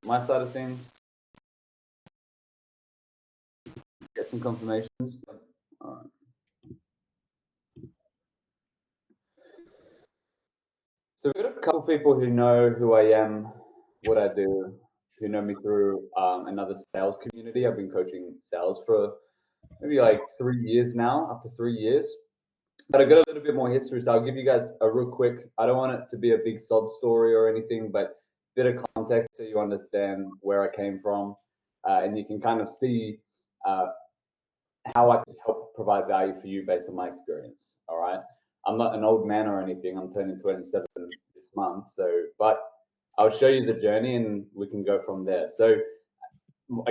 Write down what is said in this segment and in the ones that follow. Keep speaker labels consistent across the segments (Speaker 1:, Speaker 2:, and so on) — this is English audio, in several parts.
Speaker 1: my side of things. Get some confirmations. All right. So we've got a couple people who know who I am, what I do, who know me through another sales community. I've been coaching sales for maybe like 3 years now, up to 3 years. But I got a little bit more history, so I'll give you guys a real quick. I don't want it to be a big sob story or anything, but a bit of context so you understand where I came from, and you can kind of see uh, how I could help provide value for you based on my experience. All right. I'm not an old man or anything. I'm turning 27 this month. So, but I'll show you the journey and we can go from there. So,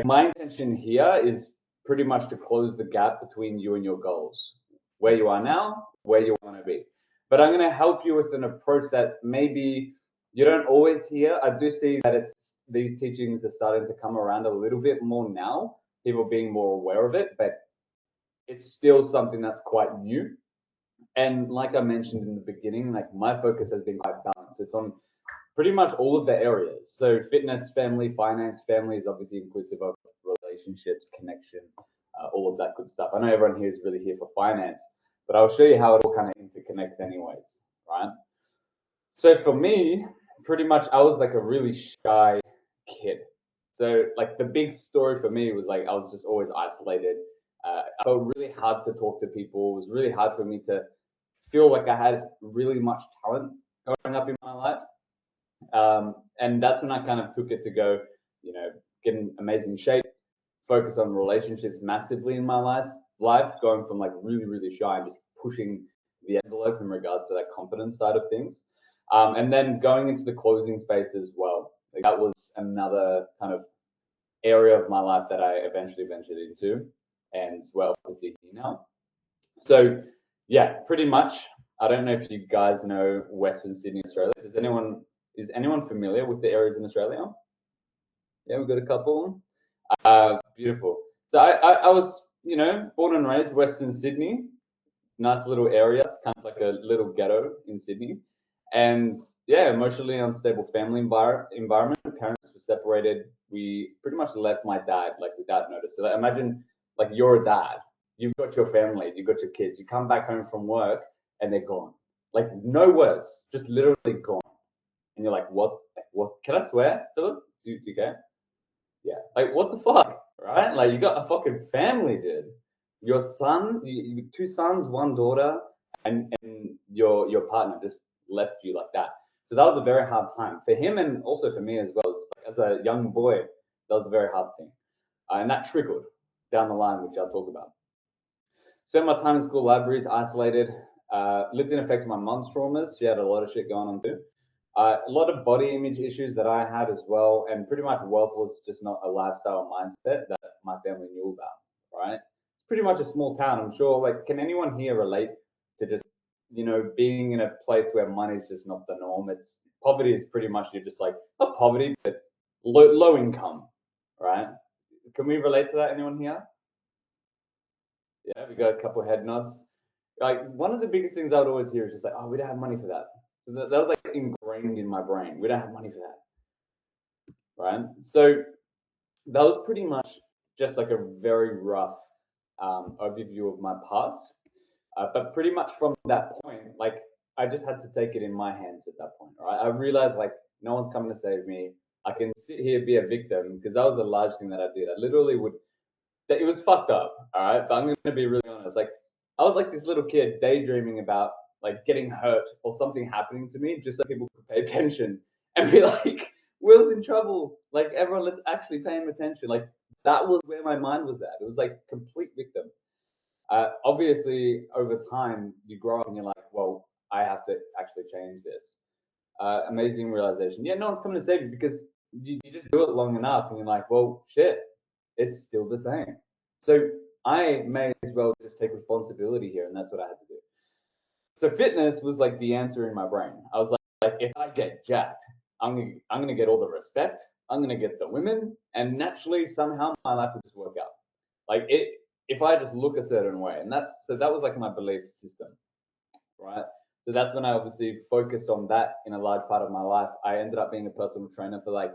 Speaker 1: my intention here is pretty much to close the gap between you and your goals, where you are now, where you want to be. But I'm going to help you with an approach that maybe you don't always hear. I do see that it's these teachings are starting to come around a little bit more now, people being more aware of it, but it's still something that's quite new. And like I mentioned in the beginning, like my focus has been quite balanced. It's on pretty much all of the areas. So fitness, family, finance, family is obviously inclusive of relationships, connection, all of that good stuff. I know everyone here is really here for finance, but I'll show you how it all kind of interconnects anyways, right? So for me, pretty much I was like a really shy kid. So like the big story for me was like I was just always isolated. I felt really hard to talk to people. It was really hard for me to feel like I had really much talent growing up in my life. And that's when I kind of took it to go, get in amazing shape, focus on relationships massively in my life, going from like really, really shy and just pushing the envelope in regards to that confidence side of things. And then going into the closing space as well. Like that was another kind of area of my life that I eventually ventured into and well, obviously here now. So yeah, pretty much. I don't know if you guys know Western Sydney, Australia. Is anyone familiar with the areas in Australia? Yeah, we've got a couple. Beautiful. So I was, born and raised Western Sydney, nice little area. It's kind of like a little ghetto in Sydney. And yeah, emotionally unstable family environment. Parents were separated. We pretty much left my dad like without notice. So like, imagine like you're a dad. You've got your family, you've got your kids. You come back home from work and they're gone. Like no words, just literally gone. And you're like, what? What? Can I swear, Philip? Do you care? Yeah. Like what the fuck, right? Like you got a fucking family, dude. Your son, you two sons, one daughter, and your partner just left you like that. So that was a very hard time for him and also for me as well. As a young boy, that was a very hard thing, and that trickled down the line, which I'll talk about. Spent my time in school libraries, isolated. Lived in effect of my mom's traumas. She had a lot of shit going on too. A lot of body image issues that I had as well, and pretty much wealth was just not a lifestyle mindset that my family knew about. Right? It's pretty much a small town. I'm sure. Like, can anyone here relate to just being in a place where money is just not the norm? It's poverty is pretty much you're just like not poverty, but low income, right? Can we relate to that? Anyone here? Yeah, we got a couple of head nods. Like one of the biggest things I would always hear is just like, "Oh, we don't have money for that." So that was like ingrained in my brain. We don't have money for that, right? So that was pretty much just like a very rough overview of my past. But pretty much from that point, like I just had to take it in my hands at that point, right? I realized like no one's coming to save me. I can sit here be a victim because that was a large thing that I did. I literally would it was fucked up, all right. But I'm gonna be really honest. Like, I was like this little kid daydreaming about like getting hurt or something happening to me, just so people could pay attention and be like, "Will's in trouble." Like, everyone, let's actually pay him attention. Like, that was where my mind was at. It was like complete victim. Obviously, over time, you grow up and you're like, "Well, I have to actually change this." Amazing realization. Yeah, no one's coming to save you because you just do it long enough and you're like, well, shit, it's still the same. So I may as well just take responsibility here, and that's what I had to do. So fitness was like the answer in my brain. I was like if I get jacked, I'm gonna get all the respect. I'm gonna get the women, and naturally somehow my life will just work out. Like it, if I just look a certain way, and that was like my belief system, right? So that's when I obviously focused on that in a large part of my life. I ended up being a personal trainer for like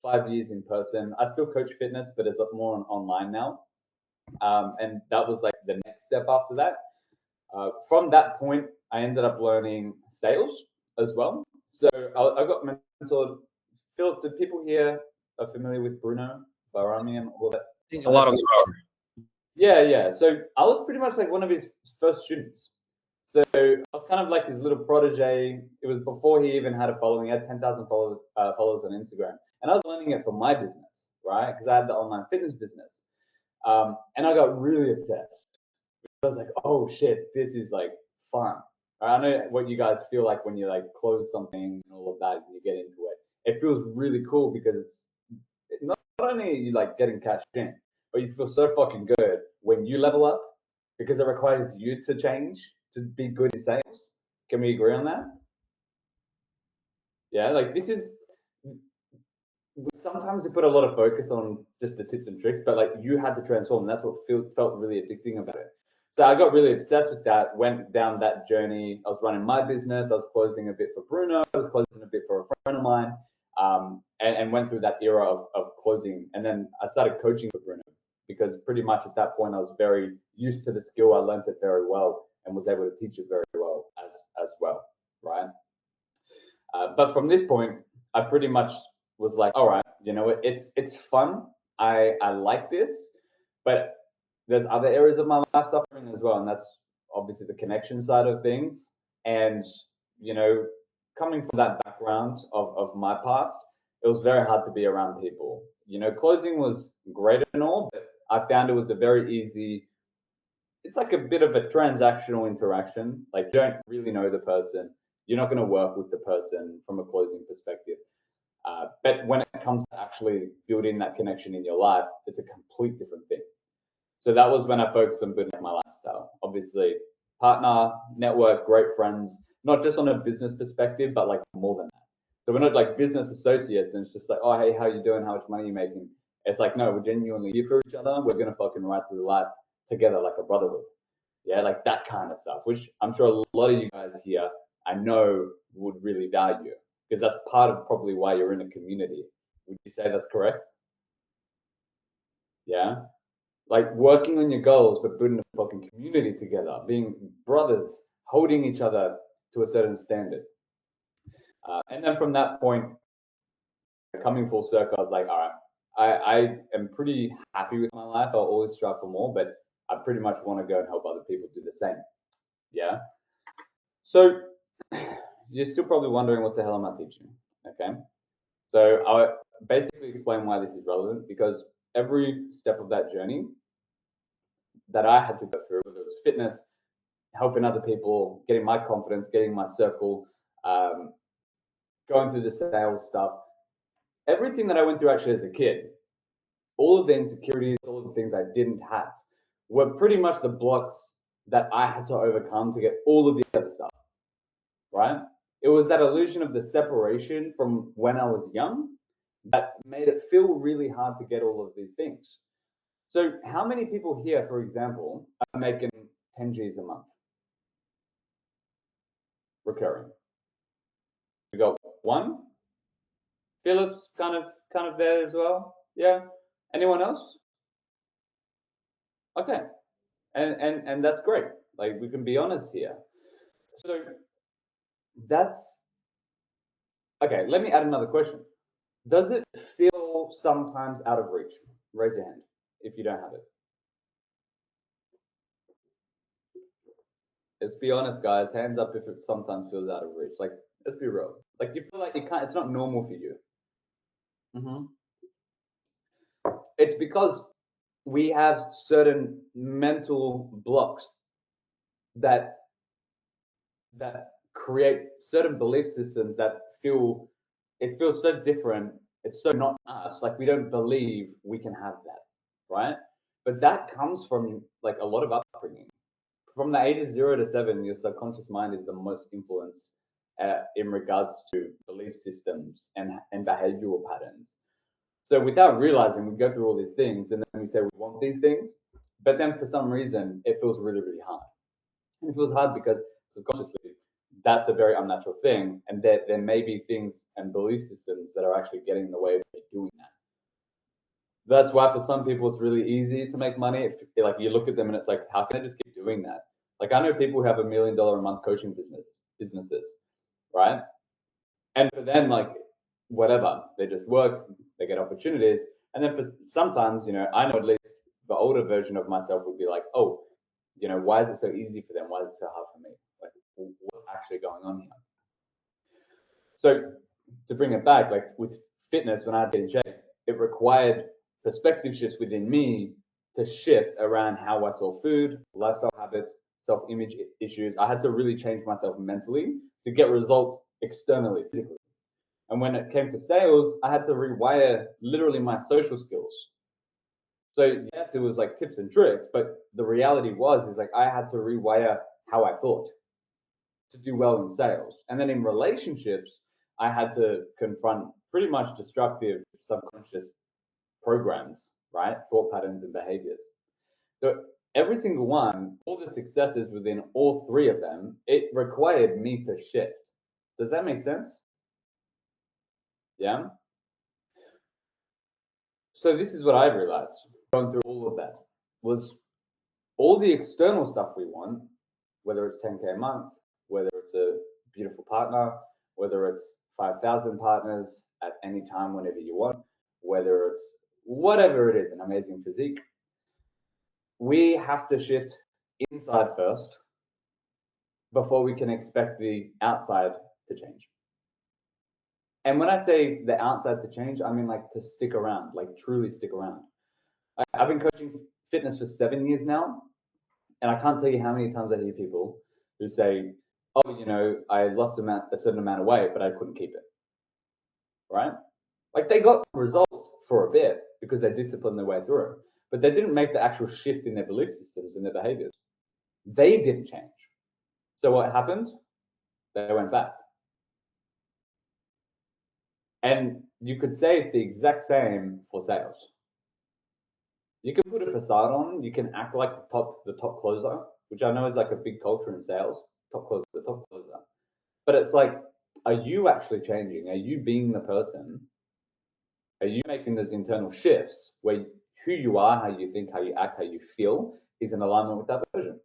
Speaker 1: 5 years in person. I still coach fitness, but it's more online now. And that was like the next step after that. From that point, I ended up learning sales as well. So I got mentored. Philip, do people here are familiar with Bruno Barami and all that?
Speaker 2: I think a lot of them are.
Speaker 1: Yeah. So I was pretty much like one of his first students. So I was kind of like his little protege. It was before he even had a following. He had 10,000 followers on Instagram. And I was learning it for my business, right? Because I had the online fitness business. And I got really obsessed. I was like, oh shit, this is like fun. I know what you guys feel like when you like close something and all of that and you get into it. It feels really cool because it's not only are you like getting cash in, but you feel so fucking good when you level up because it requires you to change to be good in sales. Can we agree on that? Yeah, like this is sometimes you put a lot of focus on just the tips and tricks, but like you had to transform. And that's what felt really addicting about it. So I got really obsessed with that, went down that journey. I was running my business. I was closing a bit for Bruno. I was closing a bit for a friend of mine, and went through that era of closing. And then I started coaching for Bruno because pretty much at that point I was very used to the skill. I learned it very well and was able to teach it very well as well, right? But from this point, I pretty much was like, all right, you know what, it's fun. I like this, but there's other areas of my life suffering as well, and that's obviously the connection side of things. And you know, coming from that background of my past, it was very hard to be around people. You know, closing was great and all, but I found it was a very easy. It's like a bit of a transactional interaction. Like you don't really know the person. You're not going to work with the person from a closing perspective. But when it comes to actually building that connection in your life, it's a complete different thing. So that was when I focused on building my lifestyle. Obviously, partner, network, great friends, not just on a business perspective, but like more than that. So we're not like business associates and it's just like, oh, hey, how you doing? How much money are you making? It's like, no, we're genuinely here for each other. We're going to fucking ride through life together like a brotherhood. Yeah, like that kind of stuff, which I'm sure a lot of you guys here, I know, would really value because that's part of probably why you're in a community. Would you say that's correct? Yeah. Like working on your goals, but building a fucking community together, being brothers, holding each other to a certain standard. And then from that point, coming full circle, I was like, all right, I am pretty happy with my life. I'll always strive for more, but I pretty much want to go and help other people do the same. Yeah. So you're still probably wondering what the hell am I teaching? Okay. So I basically explain why this is relevant because every step of that journey that I had to go through, whether it was fitness, helping other people, getting my confidence, getting my circle, going through the sales stuff, everything that I went through actually as a kid, all of the insecurities, all of the things I didn't have were pretty much the blocks that I had to overcome to get all of the other stuff, right? It was that illusion of the separation from when I was young that made it feel really hard to get all of these things. So how many people here, for example, are making 10 G's a month recurring? We got one. Philip's kind of there as well. Yeah. Anyone else? Okay. And that's great. Like we can be honest here. So that's okay. Let me add another question. Does it feel sometimes out of reach? Raise your hand if you don't have it. Let's be honest, guys. Hands up if it sometimes feels out of reach. Like, let's be real. Like, you feel like you can't. It's not normal for you. Mm-hmm. It's because we have certain mental blocks that create certain belief systems that feel it feels so different. It's so not us. Like we don't believe we can have that, right? But that comes from like a lot of upbringing. From the ages 0 to 7, your subconscious mind is the most influenced in regards to belief systems and behavioral patterns. So without realizing, we go through all these things and then we say we want these things, but then for some reason it feels really, really hard. And it feels hard because subconsciously that's a very unnatural thing, and there may be things and belief systems that are actually getting in the way of you doing that. That's why for some people it's really easy to make money. If, like you look at them and it's like, how can I just keep doing that? Like I know people who have $1 million a month coaching businesses, right? And for them, like whatever, they just work, they get opportunities. And then for sometimes, I know at least the older version of myself would be like, oh, why is it so easy for them? Why is it so hard for me? Like, what's actually going on here? So to bring it back, like with fitness, when I had to get in shape, it required perspective shifts within me to shift around how I saw food, lifestyle habits, self-image issues. I had to really change myself mentally to get results externally, physically. And when it came to sales, I had to rewire literally my social skills. So yes, it was like tips and tricks, but the reality is like I had to rewire how I thought to do well in sales. And then in relationships, I had to confront pretty much destructive subconscious programs, right? Thought patterns and behaviors. So every single one, all the successes within all three of them, it required me to shift. Does that make sense? Yeah. So this is what I realized going through all of that was all the external stuff we want, whether it's 10K a month, whether it's a beautiful partner, whether it's 5,000 partners at any time whenever you want, whether it's whatever it is, an amazing physique, we have to shift inside first before we can expect the outside to change. And when I say the outside to change, I mean like to stick around, like truly stick around. I've been coaching fitness for 7 years now, and I can't tell you how many times I hear people who say, oh, I lost a certain amount of weight, but I couldn't keep it. Right? Like they got results for a bit because they disciplined their way through, but they didn't make the actual shift in their belief systems and their behaviors. They didn't change. So what happened? They went back. And you could say it's the exact same for sales. You can put a facade on, you can act like the top closer, which I know is like a big culture in sales, top closer, the top closer. But it's like, are you actually changing? Are you being the person? Are you making those internal shifts where who you are, how you think, how you act, how you feel is in alignment with that version?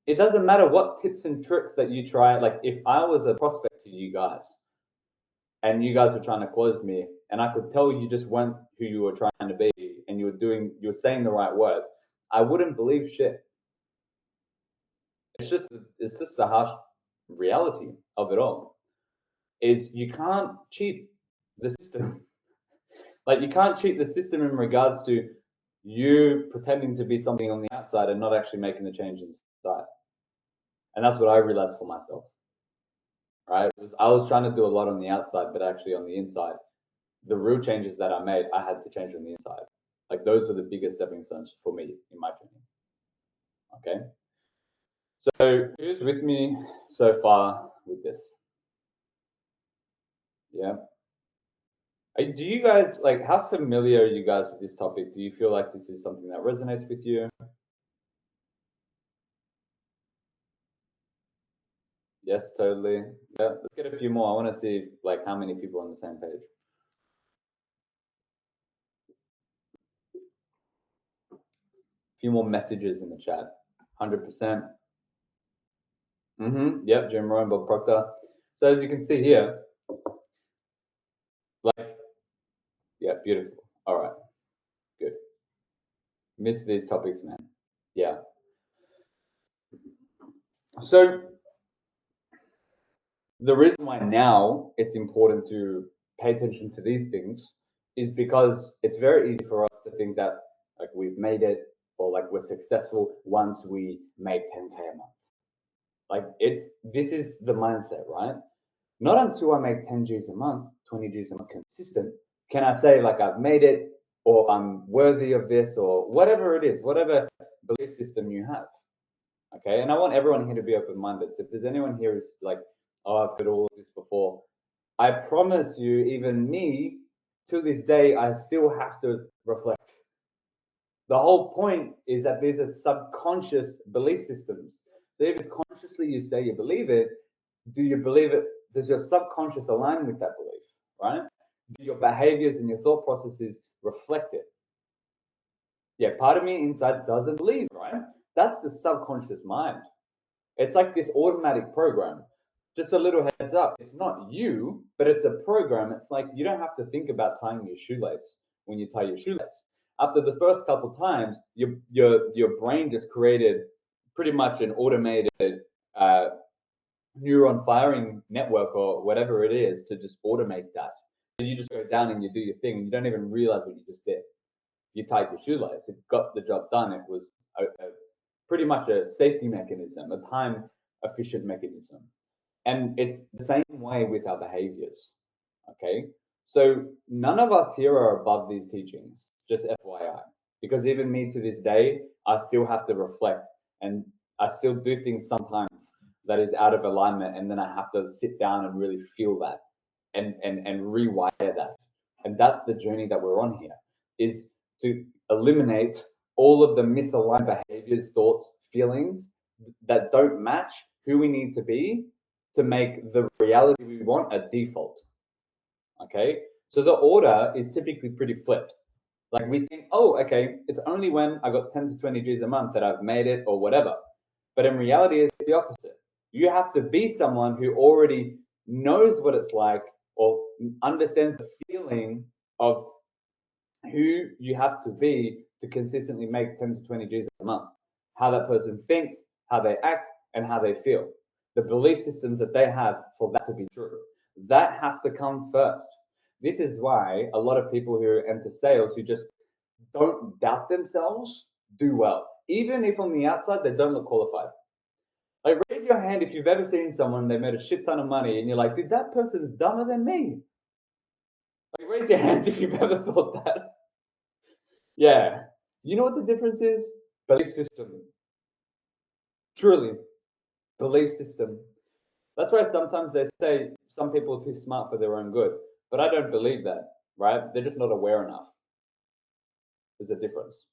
Speaker 1: It doesn't matter what tips and tricks that you try. Like if I was a prospect to you guys and you guys were trying to close me and I could tell you just weren't who you were trying to be and you were saying the right words, I wouldn't believe shit. It's just the harsh reality of it all. Is you can't cheat the system. Like you can't cheat the system in regards to you pretending to be something on the outside and not actually making the change inside. And that's what I realized for myself. Right? I was trying to do a lot on the outside, but actually on the inside, the real changes that I made, I had to change on the inside. Like those were the biggest stepping stones for me in my journey. Okay. So who's with me so far with this? Yeah. Do you guys like how familiar are you guys with this topic? Do you feel like this is something that resonates with you? Yes, totally. Yeah, let's get a few more. I want to see like how many people are on the same page. A few more messages in the chat. 100%. Yep, Jim Rohn, Bob Proctor. So as you can see here, like, yeah, beautiful. All right, good. Miss these topics, man. Yeah. So the reason why now it's important to pay attention to these things is because it's very easy for us to think that like we've made it or like we're successful once we make 10K a month. Like this is the mindset, right? Not until I make 10 G's a month, 20 G's a month consistent, can I say like I've made it or I'm worthy of this or whatever it is, whatever belief system you have. Okay. And I want everyone here to be open-minded. So if there's anyone here who's like, oh, I've heard all of this before, I promise you, even me, to this day, I still have to reflect. The whole point is that these are subconscious belief systems. So if consciously you say you believe it, do you believe it? Does your subconscious align with that belief, right? your behaviors and your thought processes reflect it. Yeah, part of me inside doesn't believe, right? That's the subconscious mind. It's like this automatic program. Just a little heads up, it's not you, but it's a program. It's like you don't have to think about tying your shoelace when you tie your shoelace. After the first couple times, your brain just created pretty much an automated uh, neuron firing network or whatever it is to just automate that. And you just go down and you do your thing, and you don't even realize what you just did. You tied your shoelace. It got the job done. It was pretty much a safety mechanism, a time efficient mechanism. And it's the same way with our behaviors. Okay. So none of us here are above these teachings, just FYI. Because even me to this day, I still have to reflect and I still do things sometimes that is out of alignment. And then I have to sit down and really feel that and rewire that. And that's the journey that we're on here, is to eliminate all of the misaligned behaviors, thoughts, feelings that don't match who we need to be to make the reality we want a default. Okay, so the order is typically pretty flipped. Like we think, oh, okay, it's only when I got 10 to 20 G's a month that I've made it or whatever. But in reality, it's the opposite. You have to be someone who already knows what it's like or understands the feeling of who you have to be to consistently make 10 to 20 G's a month. How that person thinks, how they act, and how they feel. The belief systems that they have for that to be true. That has to come first. This is why a lot of people who enter sales who just don't doubt themselves do well. Even if on the outside they don't look qualified. Like raise your hand if you've ever seen someone, they made a shit ton of money and you're like, dude, that person's dumber than me. Like raise your hands if you've ever thought that. Yeah. You know what the difference is? Belief system. Truly, belief system. That's why sometimes they say some people are too smart for their own good. But I don't believe that, right? They're just not aware enough. There's a difference,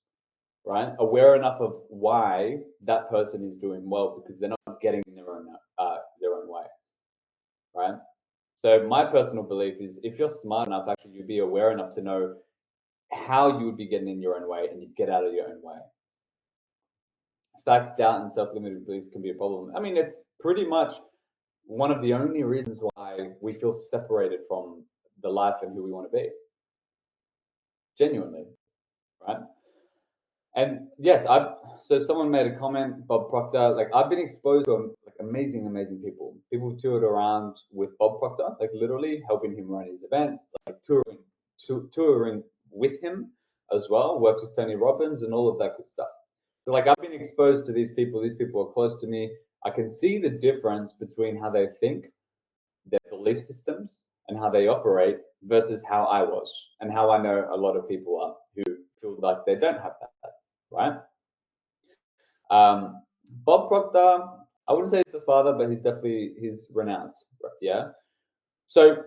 Speaker 1: right? Aware enough of why that person is doing well because they're not getting in their own way, right? So my personal belief is if you're smart enough, actually you'd be aware enough to know how you would be getting in your own way and you get out of your own way. Facts, doubt, and self-limited beliefs can be a problem. I mean, it's pretty much one of the only reasons why we feel separated from the life and who we want to be. Genuinely, right? And yes, so someone made a comment, Bob Proctor, like I've been exposed to like amazing people. People toured around with Bob Proctor, like literally helping him run his events, like touring with him as well, worked with Tony Robbins and all of that good stuff. So like I've been exposed to these people are close to me. I can see the difference between how they think, their belief systems, and how they operate versus how I was and how I know a lot of people are who feel like they don't have that, right? Bob Proctor, I wouldn't say he's the father, but he's renowned, yeah? So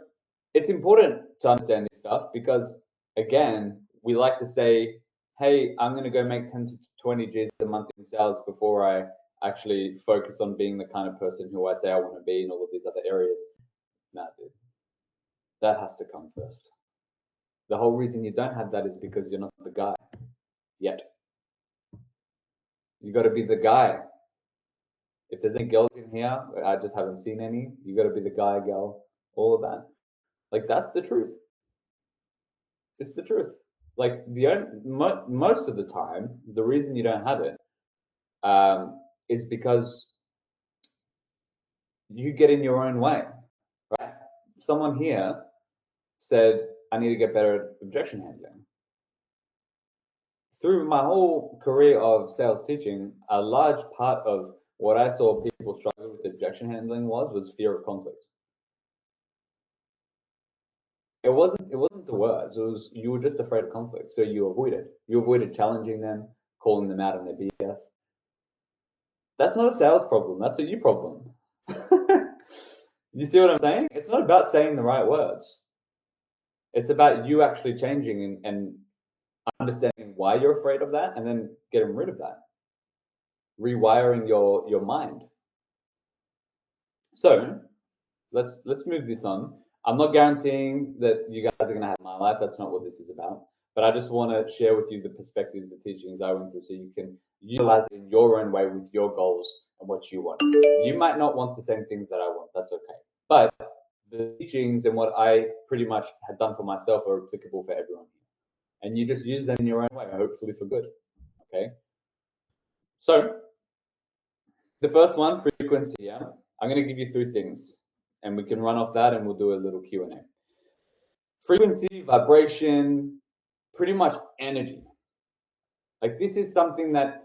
Speaker 1: it's important to understand this stuff because again, we like to say, hey, I'm going to go make 10 to 20 G's a month in sales before I actually focus on being the kind of person who I say I want to be in all of these other areas. Nah, dude, that has to come first. The whole reason you don't have that is because you're not the guy yet. You got to be the guy. If there's any girls in here, I just haven't seen any. You got to be the guy, girl, all of that. Like that's the truth. It's the truth. Like most of the time, the reason you don't have it is because you get in your own way, right? Someone here said, I need to get better at objection handling. Through my whole career of sales teaching, a large part of what I saw people struggle with objection handling was fear of conflict. It wasn't the words, it was you were just afraid of conflict. So you avoided challenging them, calling them out on their BS. That's not a sales problem, that's a you problem. You see what I'm saying? It's not about saying the right words. It's about you actually changing and understanding why you're afraid of that and then getting rid of that. Rewiring your mind. So let's move this on. I'm not guaranteeing that you guys are going to have my life. That's not what this is about. But I just want to share with you the perspectives, the teachings I went through so you can utilize it in your own way with your goals and what you want. You might not want the same things that I want. That's okay. But the teachings and what I pretty much had done for myself are applicable for everyone. And you just use them in your own way, hopefully for good. Okay. So the first one, frequency. Yeah. I'm going to give you three things and we can run off that and we'll do a little Q&A. Frequency, vibration, pretty much energy. Like this is something that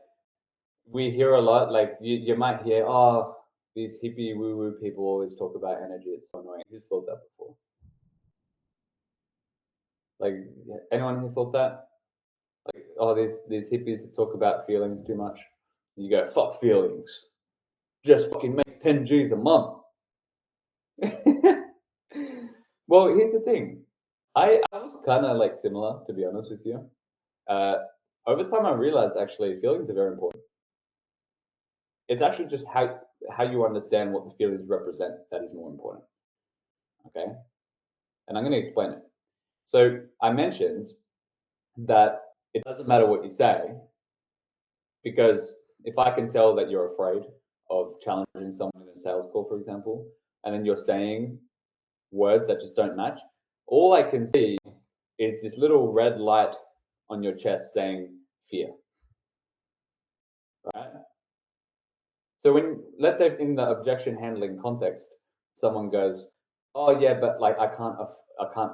Speaker 1: we hear a lot. Like you might hear, oh, these hippie woo-woo people always talk about energy. It's so annoying. Who's thought that before? Like anyone who thought that? Like, oh, these hippies talk about feelings too much. And you go, fuck feelings. Just fucking make 10 G's a month. Well, here's the thing. I was kind of like similar, to be honest with you. Over time, I realized actually feelings are very important. It's actually just how you understand what the feelings represent that is more important. Okay, and I'm going to explain it. So I mentioned that it doesn't matter what you say because if I can tell that you're afraid of challenging someone in a sales call, for example, and then you're saying words that just don't match, all I can see is this little red light on your chest saying fear, right? So when, let's say in the objection handling context, someone goes, "Oh yeah, but like I can't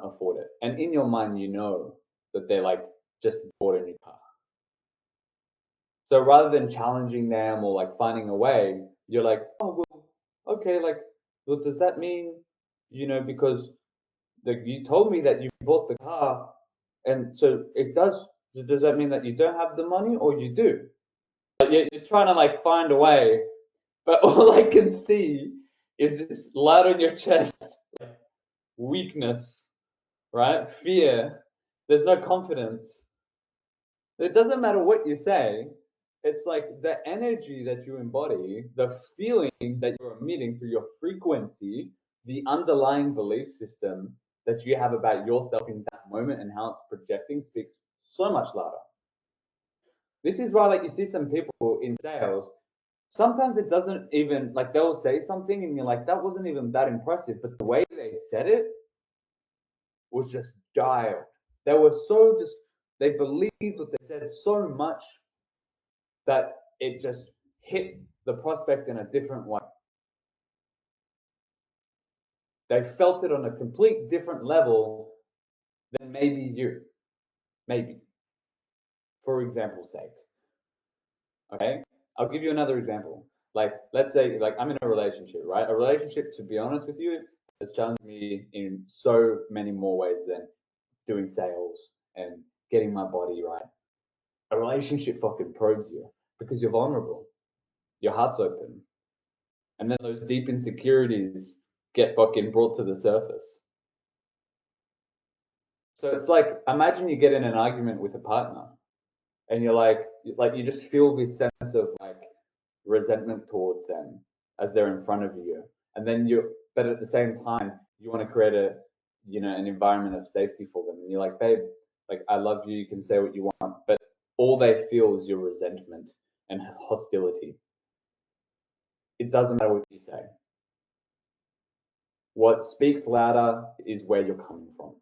Speaker 1: afford it," and in your mind you know that they're like just bought a new car. So rather than challenging them or like finding a way, you're like, "Oh well, okay, like, well, does that mean, because you told me that you bought the car, and so it does. Does that mean that you don't have the money, or you do?" Like, you're trying to like find a way. But all I can see is this light on your chest, weakness, right? Fear. There's no confidence. It doesn't matter what you say. It's like the energy that you embody, the feeling that you're emitting through your frequency, the underlying belief system that you have about yourself in that moment and how it's projecting speaks so much louder. This is why, like, you see some people in sales, sometimes it doesn't even, like, they'll say something and you're like, that wasn't even that impressive, but the way they said it was just dialed. They were so just, they believed what they said so much that it just hit the prospect in a different way. They felt it on a complete different level than maybe you, maybe, for example's sake. Okay, I'll give you another example. Like, let's say, like, I'm in a relationship, right? A relationship, to be honest with you, has challenged me in so many more ways than doing sales and getting my body right. A relationship fucking probes you because you're vulnerable, your heart's open, and then those deep insecurities get fucking brought to the surface. So it's like, imagine you get in an argument with a partner and you're like you just feel this sense of like resentment towards them as they're in front of you, and then but at the same time you want to create an environment of safety for them, and you're like, babe, like, I love you, you can say what you want, but all they feel is your resentment and hostility. It doesn't matter what you say. What speaks louder is where you're coming from.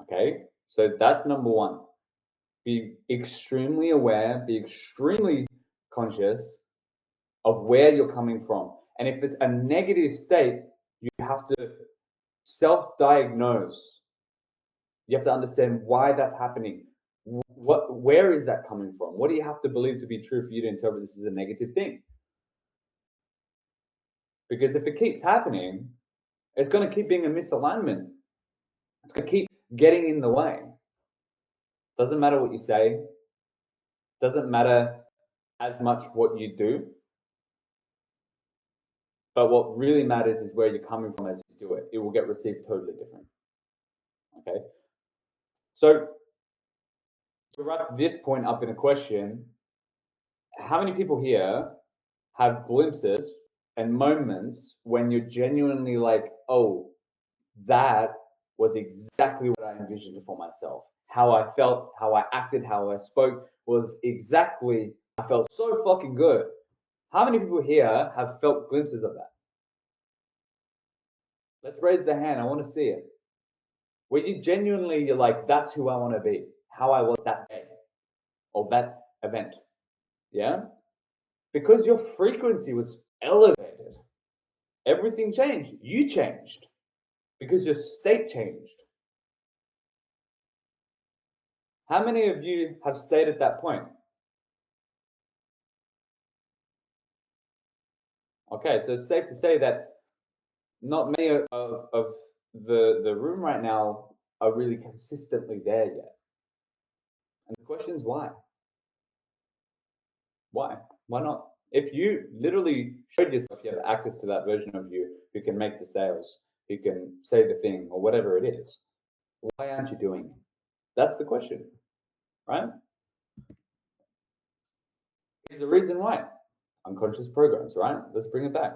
Speaker 1: Okay, so that's number one. Be extremely aware, be extremely conscious of where you're coming from. And if it's a negative state, you have to self-diagnose. You have to understand why that's happening. Where is that coming from? What do you have to believe to be true for you to interpret this as a negative thing? Because if it keeps happening, it's going to keep being a misalignment. It's going to keep getting in the way. Doesn't matter what you say. Doesn't matter as much what you do. But what really matters is where you're coming from as you do it. It will get received totally different. Okay. So to wrap this point up in a question, how many people here have glimpses and moments when you're genuinely like, oh, that was exactly what I envisioned for myself. How I felt, how I acted, how I spoke was exactly, I felt so fucking good. How many people here have felt glimpses of that? Let's raise the hand. I want to see it. Where you genuinely, you're like, that's who I want to be, how I was that day or that event. Yeah? Because your frequency was elevated. Everything changed. You changed because your state changed. How many of you have stayed at that point? Okay, so it's safe to say that not many of the room right now are really consistently there yet. And the question is why? Why? Why not? If you literally showed yourself you have access to that version of you who can make the sales, who can say the thing or whatever it is, why aren't you doing it? That's the question, right? There's a reason why. Unconscious programs, right? Let's bring it back.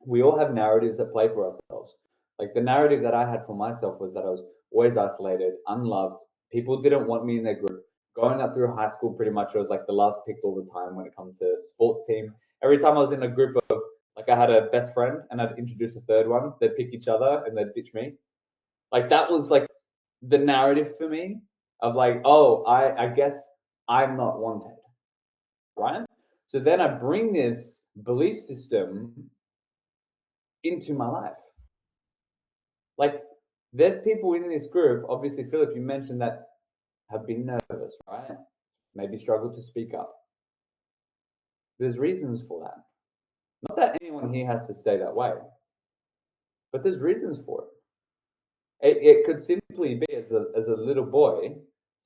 Speaker 1: We all have narratives that play for ourselves. Like the narrative that I had for myself was that I was always isolated, unloved. People didn't want me in their group. Going up through high school, pretty much I was like the last picked all the time when it comes to sports team. Every time I was in a group of, like I had a best friend and I'd introduce a third one, they'd pick each other and they'd ditch me. Like that was like the narrative for me of like, oh, I guess I'm not wanted, right? So then I bring this belief system into my life. Like, there's people in this group, obviously, Philip, you mentioned that have been nervous, right? Maybe struggle to speak up. There's reasons for that. Not that anyone here has to stay that way, but there's reasons for it. It could simply be as a little boy,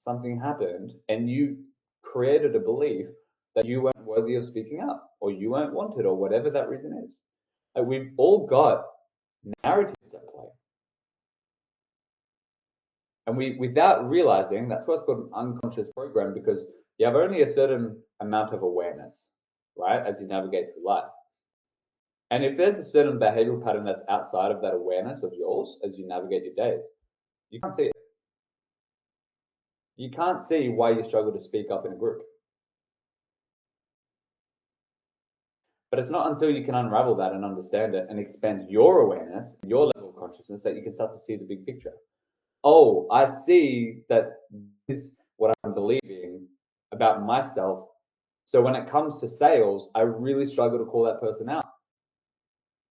Speaker 1: something happened and you created a belief that you weren't worthy of speaking up or you weren't wanted or whatever that reason is. Like we've all got narratives at play. And we, without realizing, that's why it's called an unconscious program because you have only a certain amount of awareness, right, as you navigate through life. And if there's a certain behavioral pattern that's outside of that awareness of yours as you navigate your days, you can't see it. You can't see why you struggle to speak up in a group. But it's not until you can unravel that and understand it and expand your awareness, your level of consciousness, that you can start to see the big picture. Oh, I see that this is what I'm believing about myself. So when it comes to sales, I really struggle to call that person out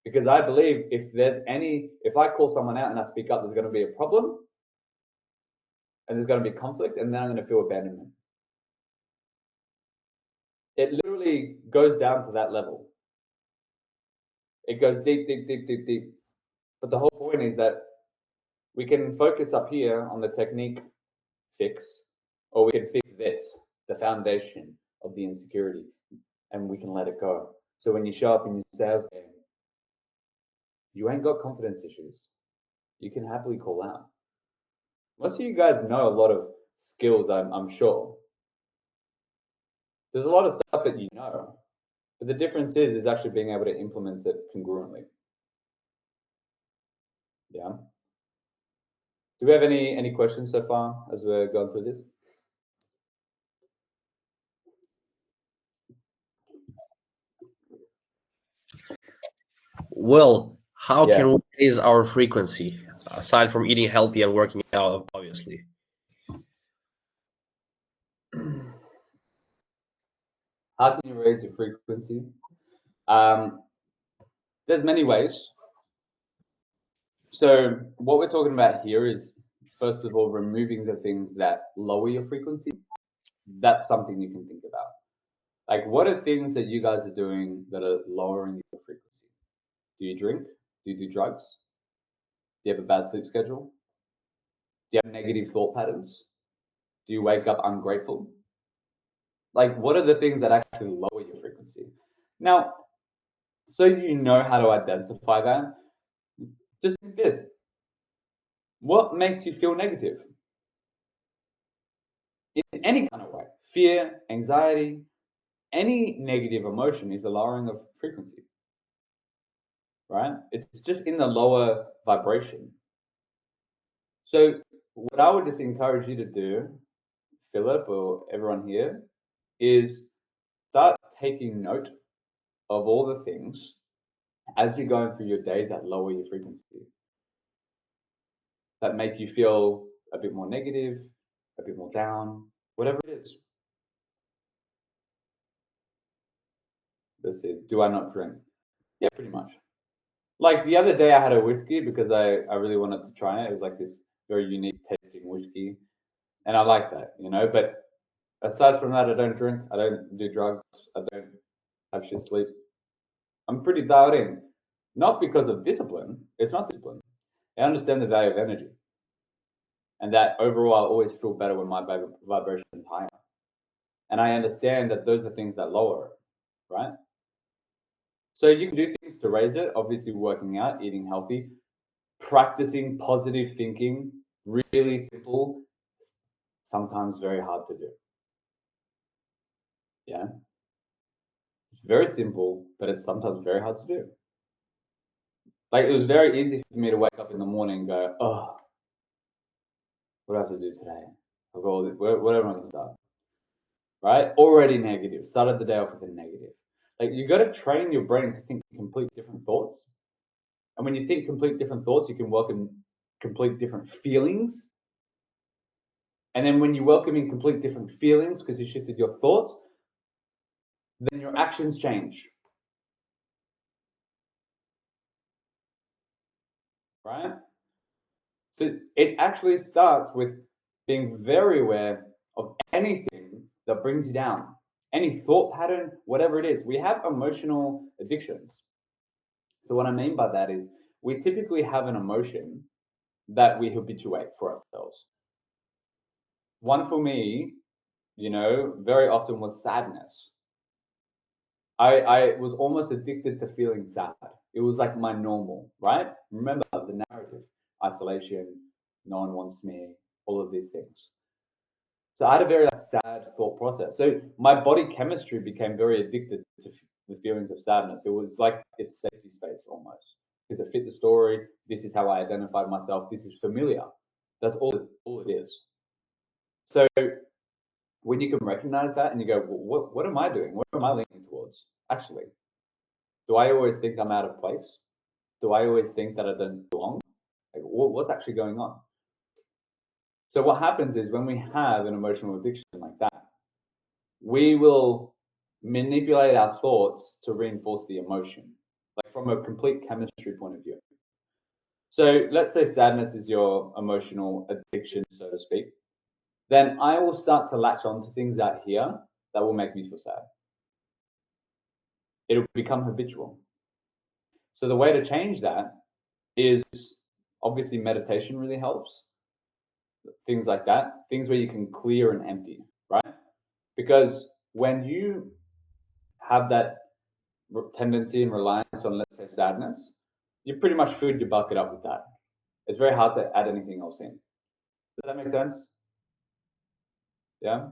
Speaker 1: because I believe if I call someone out and I speak up, there's going to be a problem and there's going to be conflict and then I'm going to feel abandonment. It literally goes down to that level. It goes deep, deep, deep, deep, deep. But the whole point is that we can focus up here on the technique fix, or we can fix this, the foundation of the insecurity, and we can let it go. So when you show up in your sales game, you ain't got confidence issues. You can happily call out. Most of you guys know a lot of skills, I'm sure. There's a lot of stuff that you know, but the difference is actually being able to implement it congruently. Yeah. Do we have any questions so far as we're going through this?
Speaker 2: Well, how
Speaker 1: Yeah.
Speaker 2: can we raise our frequency aside from eating healthy and working out, obviously?
Speaker 1: How can you raise your frequency? There's many ways. So what we're talking about here is, first of all, removing the things that lower your frequency. That's something you can think about. Like, what are things that you guys are doing that are lowering your frequency? Do you drink? Do you do drugs? Do you have a bad sleep schedule? Do you have negative thought patterns? Do you wake up ungrateful? Like, what are the things that actually lower your frequency? Now, so you know how to identify that, just think this. What makes you feel negative? In any kind of way. Fear, anxiety, any negative emotion is a lowering of frequency, right? It's just in the lower vibration. So what I would just encourage you to do, Philip or everyone here, is start taking note of all the things as you're going through your day that lower your frequency, that make you feel a bit more negative, a bit more down, whatever it is. That's it. Do I not drink? Yeah, pretty much. Like the other day, I had a whiskey because I really wanted to try it. It was like this very unique tasting whiskey, and I like that, you know. But aside from that, I don't drink. I don't do drugs. I don't have shit sleep. I'm pretty dialed in. Not because of discipline. It's not discipline. I understand the value of energy, and that overall, I always feel better when my vibration is higher. And I understand that those are things that lower it, right? So you can do things to raise it. Obviously, working out, eating healthy, practicing positive thinking, really simple, sometimes very hard to do. Yeah, it's very simple, but it's sometimes very hard to do. Like it was very easy for me to wake up in the morning and go, oh, what do I have to do today? I've got all this, where am I going to start? Right? Already negative. Started the day off with a negative. Like you got to train your brain to think complete different thoughts. And when you think complete different thoughts, you can welcome complete different feelings. And then when you welcome in complete different feelings because you shifted your thoughts, then your actions change. Right? So it actually starts with being very aware of anything that brings you down, any thought pattern, whatever it is. We have emotional addictions. So what I mean by that is we typically have an emotion that we habituate for ourselves. One for me, you know, very often was sadness. I was almost addicted to feeling sad. It was like my normal, right? Remember the narrative, isolation, no one wants me, all of these things. So I had a very sad thought process. So my body chemistry became very addicted to the feelings of sadness. It was like its safety space almost because it fit the story. This is how I identified myself. This is familiar. That's all it is. So when you can recognize that and you go, well, what am I doing? What am I leaning towards? Actually, do I always think I'm out of place? Do I always think that I don't belong? Like, what's actually going on? So what happens is when we have an emotional addiction like that, we will manipulate our thoughts to reinforce the emotion, like from a complete chemistry point of view. So let's say sadness is your emotional addiction, so to speak. Then I will start to latch on to things out here that will make me feel sad. It'll become habitual. So the way to change that is obviously meditation really helps. Things like that, things where you can clear and empty, right? Because when you have that tendency and reliance on, let's say, sadness, you pretty much filled your bucket up with that. It's very hard to add anything else in. Does that make sense? Yeah.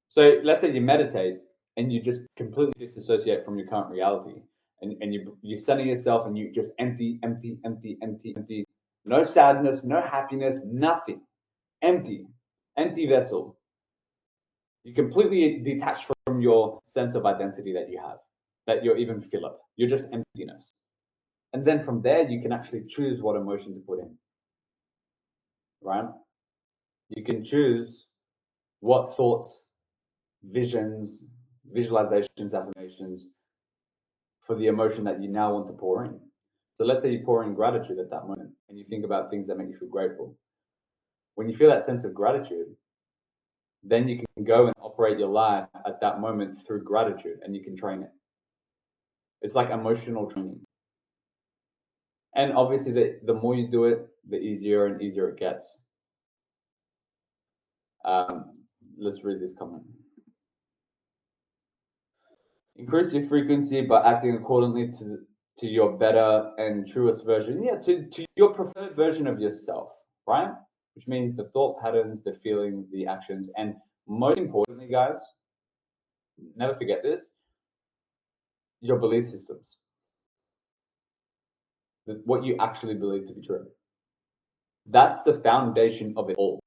Speaker 1: So let's say you meditate and you just completely disassociate from your current reality, and you center yourself and you just empty, empty, empty, empty, empty. No sadness, no happiness, nothing. Empty, empty vessel. You completely detached from your sense of identity that you have, that you're even Philip. You're just emptiness. And then from there, you can actually choose what emotion to put in, right? You can choose what thoughts, visions, visualizations, affirmations for the emotion that you now want to pour in. So let's say you pour in gratitude at that moment and you think about things that make you feel grateful. When you feel that sense of gratitude, then you can go and operate your life at that moment through gratitude and you can train it. It's like emotional training. And obviously, the more you do it, the easier and easier it gets. Let's read this comment. Increase your frequency by acting accordingly to your better and truest version. Yeah, to your preferred version of yourself, right? Which means the thought patterns, the feelings, the actions, and most importantly, guys, never forget this, your belief systems. What you actually believe to be true. That's the foundation of it all.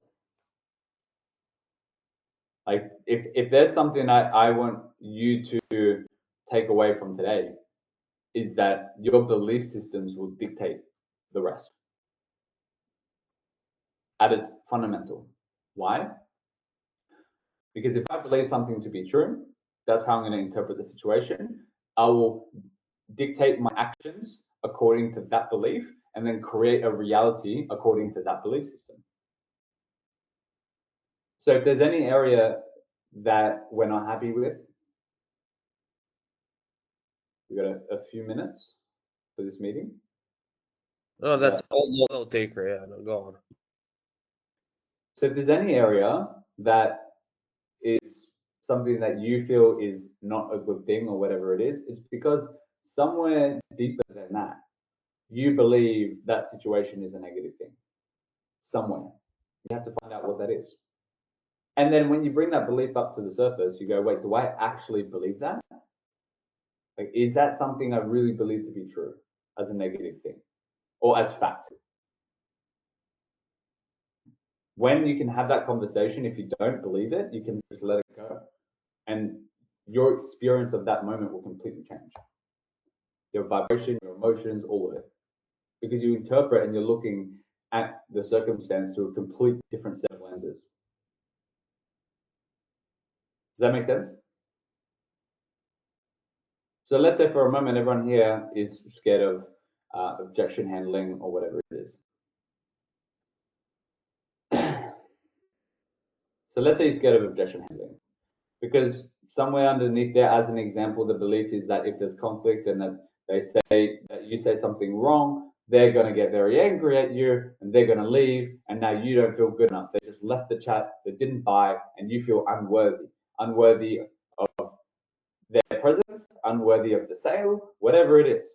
Speaker 1: Like if there's something I want you to take away from today, is that your belief systems will dictate the rest at its fundamental. Why? Because if I believe something to be true, that's how I'm going to interpret the situation. I will dictate my actions according to that belief and then create a reality according to that belief system. So if there's any area that we're not happy with, we've got a few minutes for this meeting.
Speaker 2: No, that's all no taker. Yeah, no, go on.
Speaker 1: So if there's any area that is something that you feel is not a good thing or whatever it is, it's because somewhere deeper than that, you believe that situation is a negative thing. Somewhere. You have to find out what that is. And then when you bring that belief up to the surface, you go, wait, do I actually believe that? Like, is that something I really believe to be true as a negative thing or as fact? When you can have that conversation, if you don't believe it, you can just let it go. And your experience of that moment will completely change. Your vibration, your emotions, all of it. Because you interpret and you're looking at the circumstance through a complete different set of lenses. Does that make sense? So let's say for a moment, everyone here is scared of objection handling or whatever it is. So let's say you're scared of objection handling, because somewhere underneath there, as an example, the belief is that if there's conflict and that they say that you say something wrong, they're going to get very angry at you and they're going to leave, and now you don't feel good enough. They just left the chat, they didn't buy, and you feel unworthy of their presence, unworthy of the sale, whatever it is.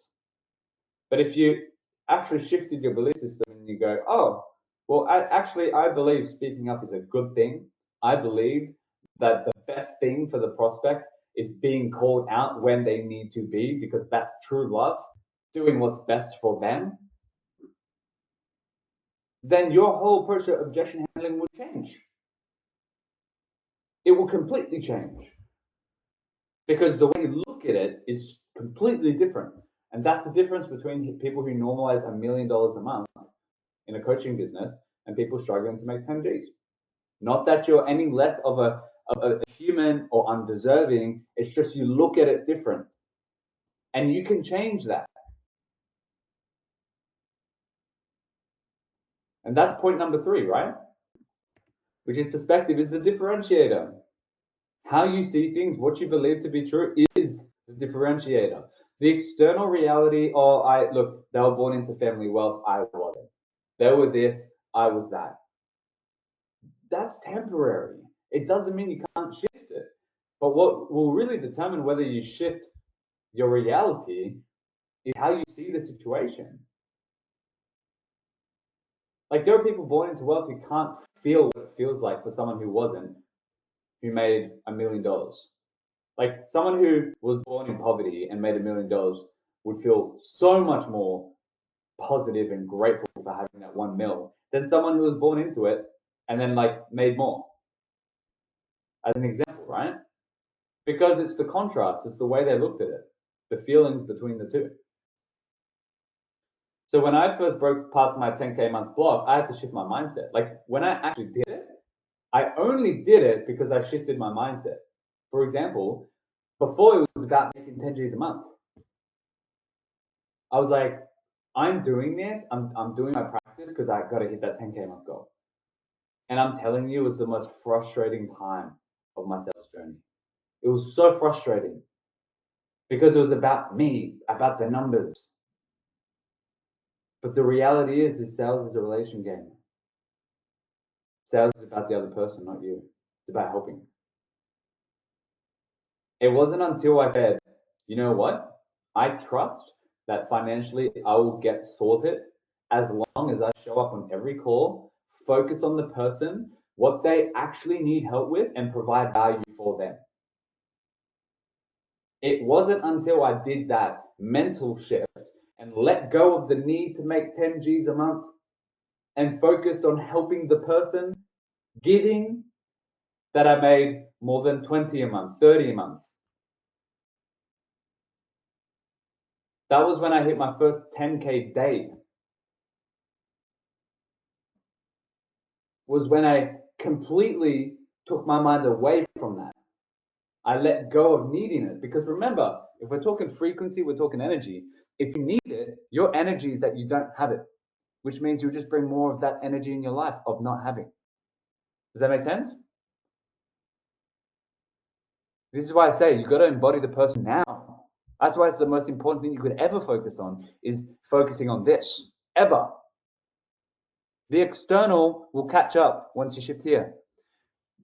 Speaker 1: But if you actually shifted your belief system and you go, oh, well, I believe speaking up is a good thing. I believe that the best thing for the prospect is being called out when they need to be, because that's true love, doing what's best for them. Then your whole approach to objection handling will change. It will completely change. Because the way you look at it is completely different. And that's the difference between people who normalize $1 million a month in a coaching business and people struggling to make 10 Gs. Not that you're any less of a human or undeserving, it's just you look at it different. And you can change that. And that's point number 3, right? Which is perspective is the differentiator. How you see things, what you believe to be true is the differentiator. The external reality, look, they were born into family wealth, I wasn't. They were this, I was that. That's temporary. It doesn't mean you can't shift it. But what will really determine whether you shift your reality is how you see the situation. Like, there are people born into wealth who can't feel what it feels like for someone who wasn't, who made $1 million. Like, someone who was born in poverty and made $1 million would feel so much more positive and grateful for having that 1 mil than someone who was born into it and then made more. As an example, right? Because it's the contrast, it's the way they looked at it, the feelings between the two. So when I first broke past my 10K month block, I had to shift my mindset. Like, when I actually did it, I only did it because I shifted my mindset. For example, before it was about making 10 Gs a month. I was like, I'm doing this, I'm doing my practice because I got to hit that 10K month goal. And I'm telling you, it was the most frustrating time of my sales journey. It was so frustrating because it was about me, about the numbers. But the reality is sales is a relation game. Sales is about the other person, not you. It's about helping. It wasn't until I said, you know what? I trust that financially I will get sorted as long as I show up on every call, focus on the person, what they actually need help with, and provide value for them. It wasn't until I did that mental shift and let go of the need to make 10 Gs a month and focused on helping the person, giving, that I made more than 20 a month, 30 a month. That was when I hit my first 10K day. Was when I completely took my mind away from that. I let go of needing it. Because remember, if we're talking frequency, we're talking energy. If you need it, your energy is that you don't have it, which means you'll just bring more of that energy in your life of not having. Does that make sense? This is why I say you got to embody the person now. That's why it's the most important thing you could ever focus on is focusing on this, ever. The external will catch up once you shift here.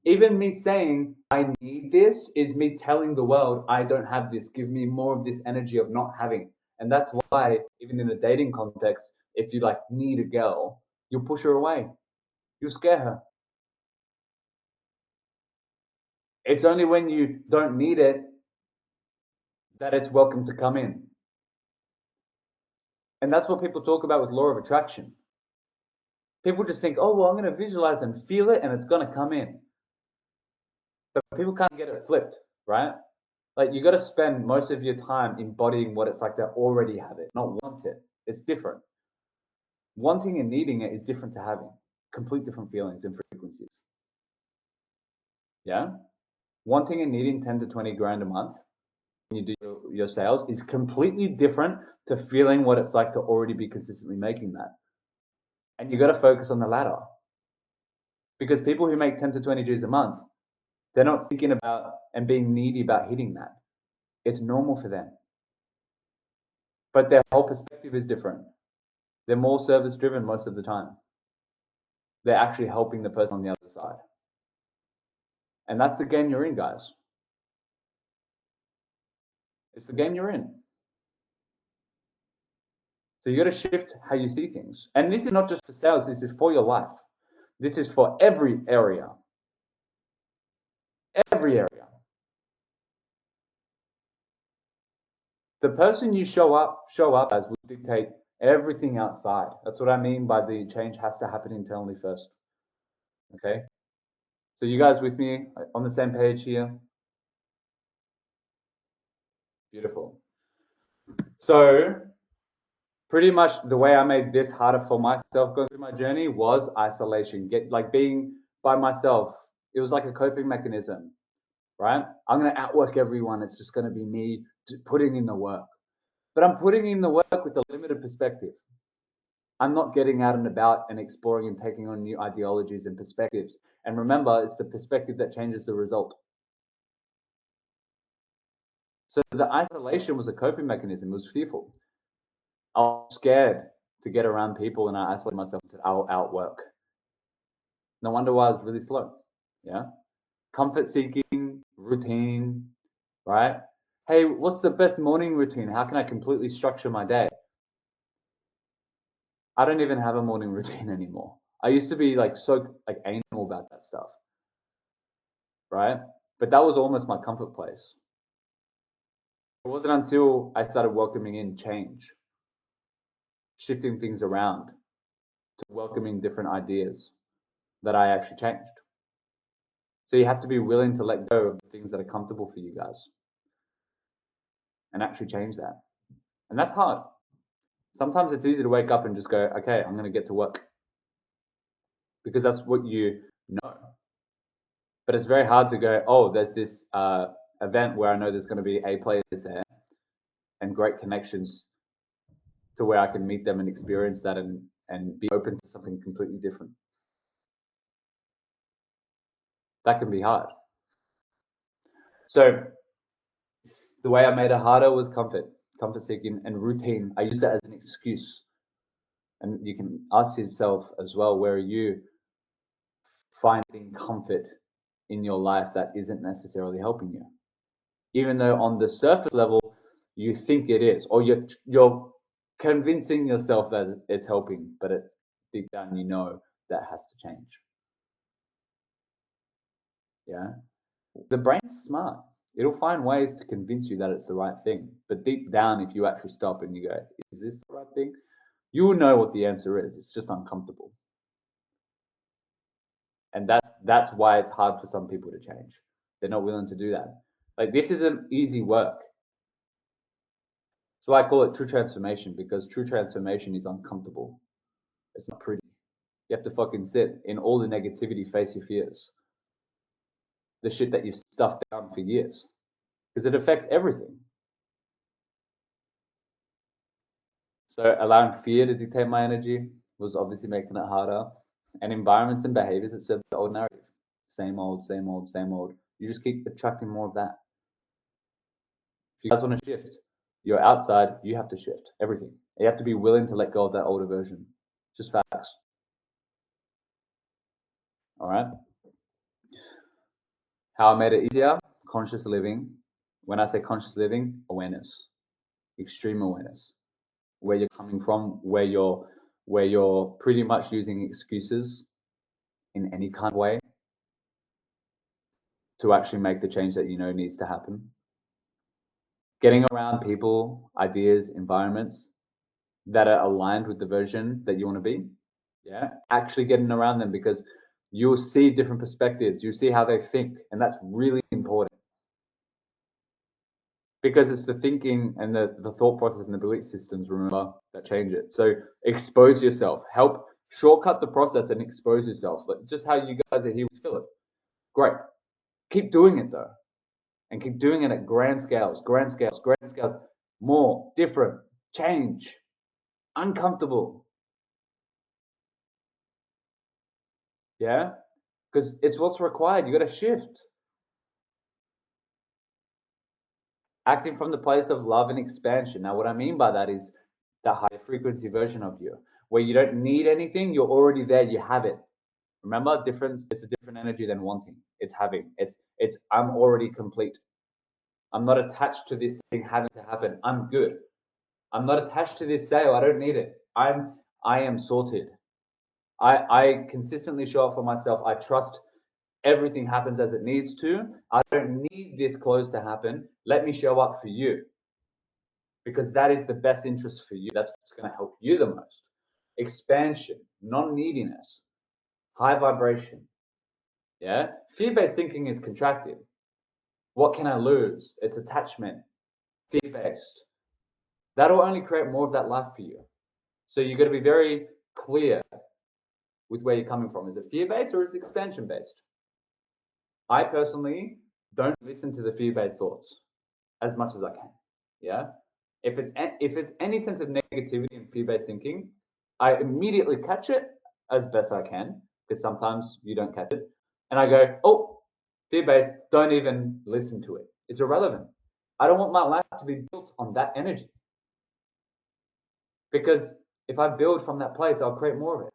Speaker 1: Even me saying I need this is me telling the world I don't have this. Give me more of this energy of not having. And that's why even in a dating context, if you like need a girl, you'll push her away. You'll scare her. It's only when you don't need it that it's welcome to come in. And that's what people talk about with law of attraction. People just think, oh, well, I'm going to visualize and feel it and it's going to come in. But people can't get it flipped, right? Like you got to spend most of your time embodying what it's like to already have it, not want it. It's different. Wanting and needing it is different to having. Complete different feelings and frequencies. Yeah? Wanting and needing 10 to 20 grand a month when you do your sales is completely different to feeling what it's like to already be consistently making that. And you got to focus on the latter. Because people who make 10 to 20 G's a month, they're not thinking about and being needy about hitting that. It's normal for them. But their whole perspective is different. They're more service driven most of the time. They're actually helping the person on the other side. And that's the game you're in, guys. It's the game you're in. So you got to shift how you see things. And this is not just for sales, this is for your life. This is for every area. Every area. The person you show up as will dictate everything outside. That's what I mean by the change has to happen internally first. Okay? So you guys with me on the same page here? Beautiful. So pretty much the way I made this harder for myself going through my journey was isolation. Being by myself. It was like a coping mechanism, right? I'm going to outwork everyone. It's just going to be me putting in the work. But I'm putting in the work with a limited perspective. I'm not getting out and about and exploring and taking on new ideologies and perspectives. And remember, it's the perspective that changes the result. So the isolation was a coping mechanism. It was fearful. I was scared to get around people and I isolated myself and said, I'll outwork. No wonder why I was really slow. Yeah. Comfort seeking, routine, right? Hey, what's the best morning routine? How can I completely structure my day? I don't even have a morning routine anymore. I used to be so anal about that stuff, right? But that was almost my comfort place. It wasn't until I started welcoming in change, shifting things around, to welcoming different ideas that I actually changed. So you have to be willing to let go of the things that are comfortable for you guys and actually change that. And that's hard. Sometimes it's easy to wake up and just go, okay, I'm going to get to work because that's what you know. But it's very hard to go, oh, there's this event where I know there's going to be A players there and great connections to where I can meet them and experience that and be open to something completely different. That can be hard. So the way I made it harder was comfort seeking and routine. I used it as an excuse. And you can ask yourself as well, where are you finding comfort in your life that isn't necessarily helping you? Even though on the surface level, you think it is, or you're convincing yourself that it's helping, but it's deep down, you know that has to change. Yeah. The brain's smart. It'll find ways to convince you that it's the right thing. But deep down, if you actually stop and you go, is this the right thing? You will know what the answer is. It's just uncomfortable. And that's why it's hard for some people to change. They're not willing to do that. Like, this isn't easy work. So I call it true transformation, because true transformation is uncomfortable. It's not pretty. You have to fucking sit in all the negativity, face your fears. The shit that you've stuffed down for years. Because it affects everything. So allowing fear to dictate my energy was obviously making it harder. And environments and behaviors that serve the old narrative. Same old, same old, same old. You just keep attracting more of that. If you guys want to shift, you're outside, you have to shift everything. You have to be willing to let go of that older version. Just facts. All right. How I made it easier? Conscious living. When I say conscious living, awareness, extreme awareness, where you're coming from, where you're pretty much using excuses in any kind of way to actually make the change that you know needs to happen. Getting around people, ideas, environments that are aligned with the version that you want to be. Yeah, actually getting around them, because you'll see different perspectives, you see how they think, and that's really important. Because it's the thinking and the thought process and the belief systems, remember, that change it. So expose yourself, help shortcut the process and expose yourself. Like just how you guys are here with Philip. Great. Keep doing it though. And keep doing it at grand scales, more, different, change, uncomfortable. Yeah? Because it's what's required. You got to shift. Acting from the place of love and expansion. Now, what I mean by that is the higher frequency version of you, where you don't need anything, you're already there, you have it. Remember, it's a different energy than wanting. It's having. It's I'm already complete. I'm not attached to this thing having to happen. I'm good. I'm not attached to this sale. I don't need it. I am sorted. I consistently show up for myself. I trust everything happens as it needs to. I don't need this close to happen. Let me show up for you, because that is the best interest for you. That's what's going to help you the most. Expansion, non-neediness, high vibration. Yeah. Fear-based thinking is contracted. What can I lose? It's attachment. Fear-based. That'll only create more of that life for you. So you've got to be very clear with where you're coming from. Is it fear-based or is it expansion-based? I personally don't listen to the fear-based thoughts as much as I can. Yeah. If it's any sense of negativity and fear-based thinking, I immediately catch it as best I can, because sometimes you don't catch it. And I go, oh, fear-based, don't even listen to it. It's irrelevant. I don't want my life to be built on that energy. Because if I build from that place, I'll create more of it.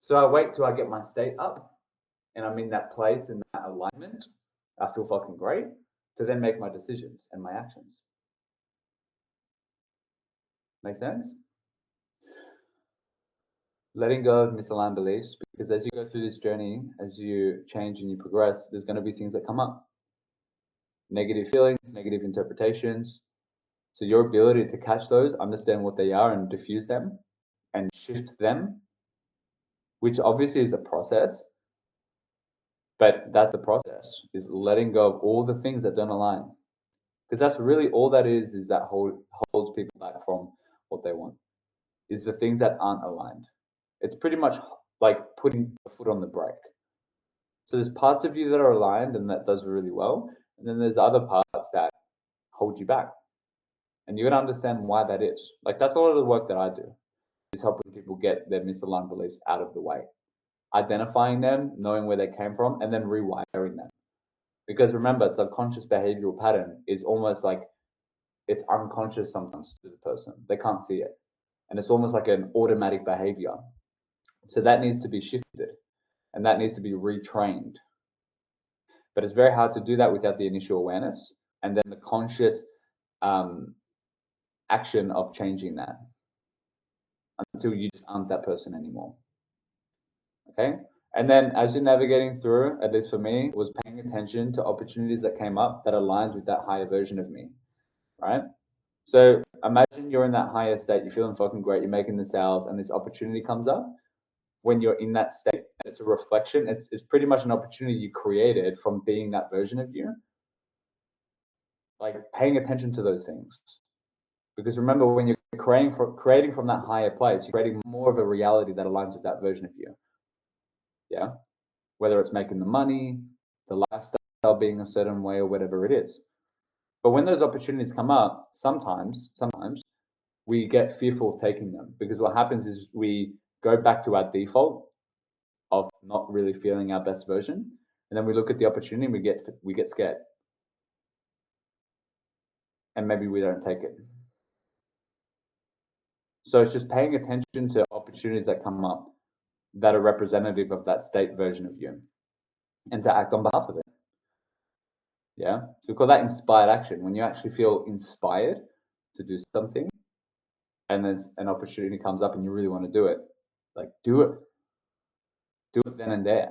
Speaker 1: So I wait till I get my state up and I'm in that place, in that alignment. I feel fucking great to then make my decisions and my actions. Make sense? Letting go of misaligned beliefs, because as you go through this journey, as you change and you progress, there's going to be things that come up. Negative feelings, negative interpretations. So your ability to catch those, understand what they are and diffuse them and shift them, which obviously is a process, but that's a process, is letting go of all the things that don't align. Because that's really all that is that holds people back from what they want, is the things that aren't aligned. It's pretty much like putting a foot on the brake. So there's parts of you that are aligned and that does really well. And then there's other parts that hold you back. And you got to understand why that is. Like that's a lot of the work that I do, is helping people get their misaligned beliefs out of the way. Identifying them, knowing where they came from, and then rewiring them. Because remember, subconscious behavioral pattern is almost like it's unconscious sometimes to the person. They can't see it. And it's almost like an automatic behavior. So that needs to be shifted and that needs to be retrained. But it's very hard to do that without the initial awareness and then the conscious action of changing that until you just aren't that person anymore. Okay? And then as you're navigating through, at least for me, was paying attention to opportunities that came up that aligns with that higher version of me, right? So imagine you're in that higher state, you're feeling fucking great, you're making the sales, and this opportunity comes up. when you're in that state, it's a reflection. It's pretty much an opportunity you created from being that version of you. Like paying attention to those things. Because remember, when you're creating from that higher place, you're creating more of a reality that aligns with that version of you. Yeah. Whether it's making the money, the lifestyle being a certain way, or whatever it is. But when those opportunities come up, sometimes we get fearful of taking them, because what happens is we go back to our default of not really feeling our best version, and then we look at the opportunity and we get scared, and maybe we don't take it. So it's just paying attention to opportunities that come up that are representative of that state version of you, and to act on behalf of it. Yeah. So we call that inspired action. When you actually feel inspired to do something, and then an opportunity comes up and you really want to do it, like do it. Do it then and there,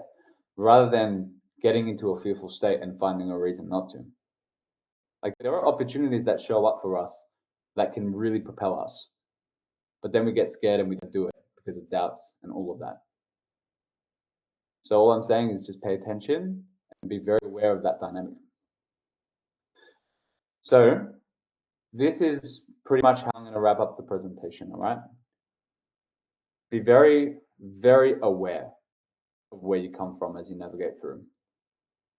Speaker 1: rather than getting into a fearful state and finding a reason not to. Like there are opportunities that show up for us that can really propel us, but then we get scared and we don't do it because of doubts and all of that. So all I'm saying is just pay attention and be very aware of that dynamic. So this is pretty much how I'm going to wrap up the presentation, all right? Be very, very aware of where you come from as you navigate through.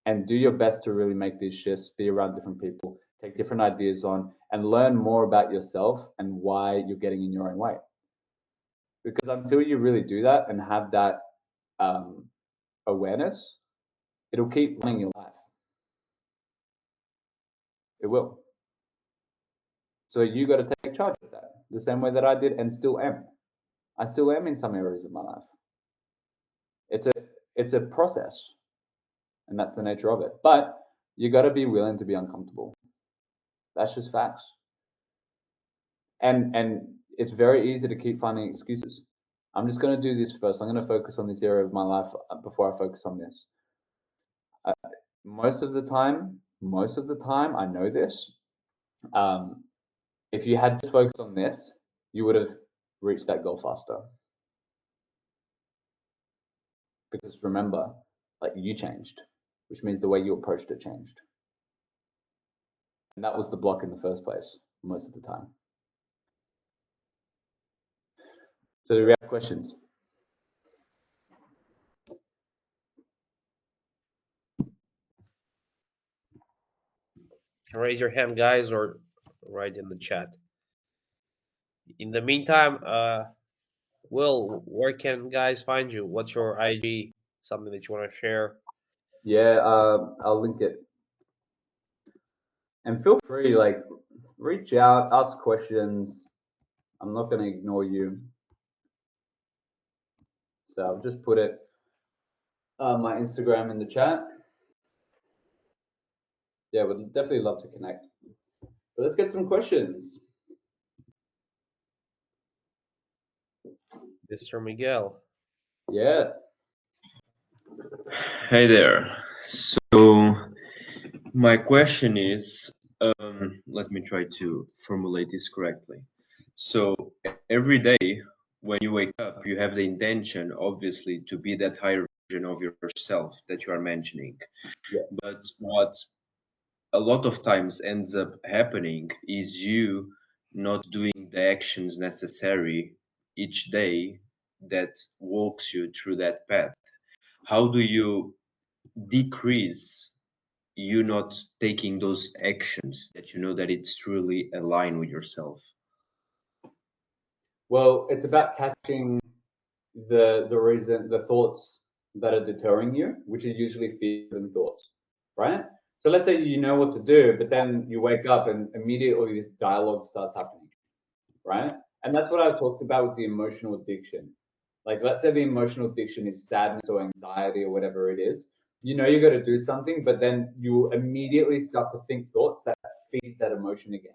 Speaker 1: And do your best to really make these shifts, be around different people, take different ideas on, and learn more about yourself and why you're getting in your own way. Because until you really do that and have that awareness, it'll keep running your life. It will. So you got to take charge of that, the same way that I did and still am. I still am in some areas of my life. It's a process, and that's the nature of it. But you got to be willing to be uncomfortable. That's just facts. And it's very easy to keep finding excuses. I'm just going to do this first. I'm going to focus on this area of my life before I focus on this. Most of the time, I know this. If you had just focused on this, you would have reached that goal faster. Because remember, like you changed, which means the way you approached it changed. And that was the block in the first place, most of the time. So do we have questions?
Speaker 2: Raise your hand, guys, or write in the chat. In the meantime, Will, where can guys find you? What's your IG? Something that you want to share?
Speaker 1: Yeah, I'll link it. And feel free, like, reach out, ask questions. I'm not going to ignore you. So I'll just put it, my Instagram in the chat. Yeah, would definitely love to connect. But let's get some questions.
Speaker 2: Mr. Miguel.
Speaker 1: Yeah.
Speaker 3: Hey there. So my question is, let me try to formulate this correctly. So every day when you wake up, you have the intention, obviously, to be that higher version of yourself that you are mentioning.
Speaker 1: Yeah.
Speaker 3: But what a lot of times ends up happening is you not doing the actions necessary each day that walks you through that path. How do you decrease you not taking those actions that you know that it's truly aligned with yourself?
Speaker 1: Well, it's about catching the thoughts that are deterring you, which are usually fear-driven thoughts, right? So let's say you know what to do, but then you wake up and immediately this dialogue starts happening, right? And that's what I talked about with the emotional addiction. Like, let's say the emotional addiction is sadness or anxiety or whatever it is. You know you got to do something, but then you immediately start to think thoughts that feed that emotion again.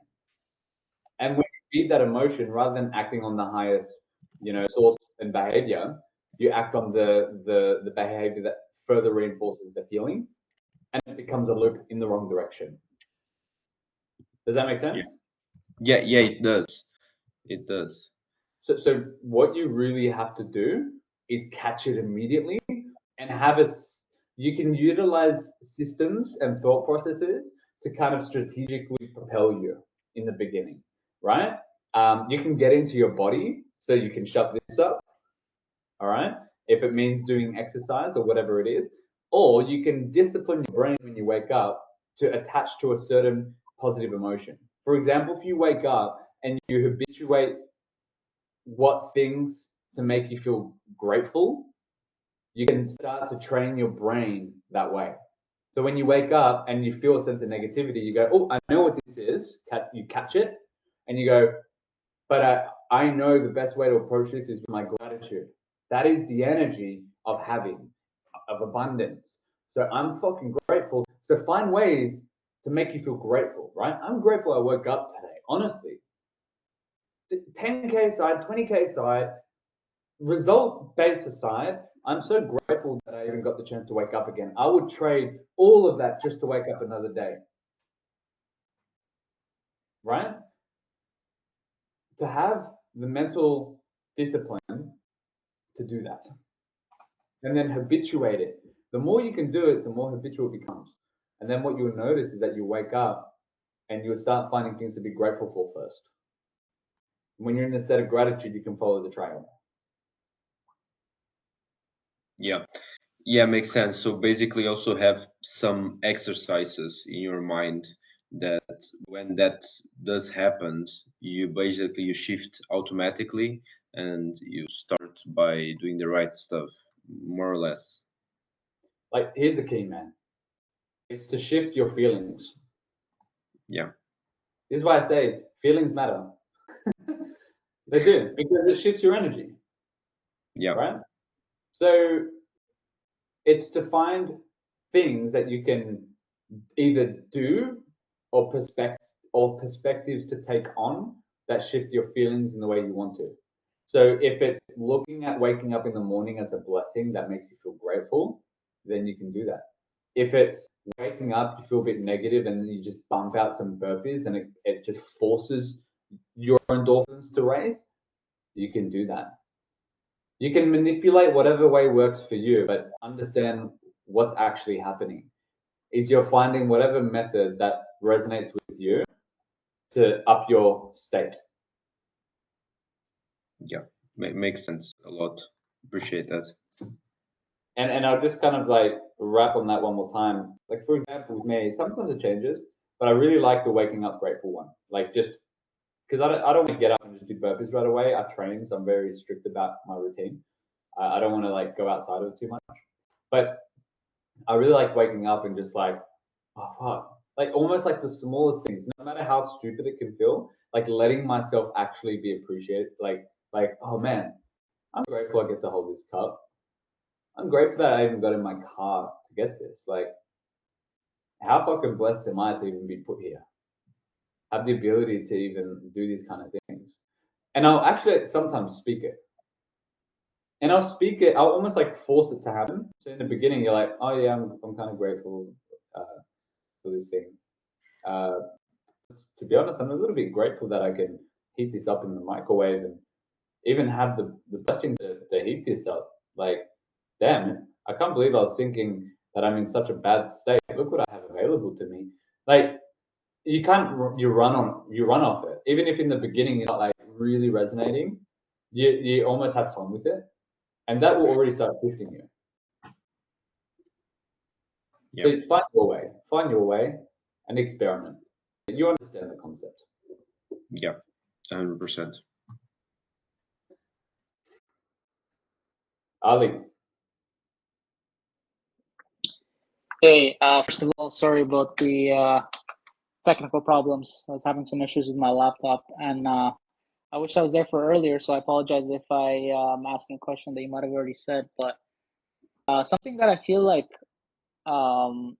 Speaker 1: And when you feed that emotion, rather than acting on the highest, source and behavior, you act on the behavior that further reinforces the feeling, and it becomes a loop in the wrong direction. Does that make sense?
Speaker 3: Yeah, it does. It does.
Speaker 1: So what you really have to do is catch it immediately and you can utilize systems and thought processes to kind of strategically propel you in the beginning, right? You can get into your body so you can shut this up, all right? If it means doing exercise or whatever it is, or you can discipline your brain when you wake up to attach to a certain positive emotion. For example, if you wake up and you habituate what things to make you feel grateful, you can start to train your brain that way. So when you wake up and you feel a sense of negativity, you go, oh, I know what this is. You catch it and you go, but I know the best way to approach this is with my gratitude. That is the energy of having, of abundance. So I'm fucking grateful. So find ways to make you feel grateful, right? I'm grateful I woke up today, honestly. 10K aside, 20K aside, result based aside, I'm so grateful that I even got the chance to wake up again. I would trade all of that just to wake up another day. Right? To have the mental discipline to do that. And then habituate it. The more you can do it, the more habitual it becomes. And then what you'll notice is that you wake up and you'll start finding things to be grateful for first. When you're in a state of gratitude, you can follow the trail.
Speaker 3: Yeah, makes sense. So basically also have some exercises in your mind that when that does happen, you shift automatically and you start by doing the right stuff, more or less.
Speaker 1: Like, here's the key, man. It's to shift your feelings.
Speaker 3: Yeah.
Speaker 1: This is why I say feelings matter. They do, because it shifts your energy.
Speaker 3: Yeah.
Speaker 1: Right? So it's to find things that you can either do or perspectives to take on that shift your feelings in the way you want to. So if it's looking at waking up in the morning as a blessing that makes you feel grateful, then you can do that. If it's waking up, you feel a bit negative and you just bump out some burpees and it just forces your endorphins to raise, you can do that. You can manipulate whatever way works for you, but understand what's actually happening. Is you're finding whatever method that resonates with you to up your state.
Speaker 3: Yeah, makes sense a lot. Appreciate that.
Speaker 1: And I'll just kind of like wrap on that one more time. Like, for example, with me, sometimes it changes, but I really like the waking up grateful one. Like, just because I don't want to get up and just do burpees right away. I train, so I'm very strict about my routine. I don't want to like go outside of it too much. But I really like waking up and just like, oh fuck. Like almost like the smallest things, no matter how stupid it can feel, like letting myself actually be appreciated. Like, oh man, I'm grateful I get to hold this cup. I'm grateful that I even got in my car to get this. Like, how fucking blessed am I to even be put here? Have the ability to even do these kind of things. And I'll actually sometimes speak it. And I'll speak it, I'll almost like force it to happen. So in the beginning, you're like, oh yeah, I'm kind of grateful for this thing. To be honest, I'm a little bit grateful that I can heat this up in the microwave and even have the blessing to heat this up. Like, damn, I can't believe I was thinking that I'm in such a bad state. Look what I have available to me. Like, you can't, you run off it. Even if in the beginning you're not like really resonating, you almost have fun with it. And that will already start shifting you.
Speaker 3: Yeah.
Speaker 1: So find your way and experiment. You understand the concept.
Speaker 3: Yeah, 100%.
Speaker 1: Ali.
Speaker 4: Hey, first of all, sorry about the technical problems. I was having some issues with my laptop, and I wish I was there for earlier, so I apologize if I am asking a question that you might have already said. But something that I feel like, um,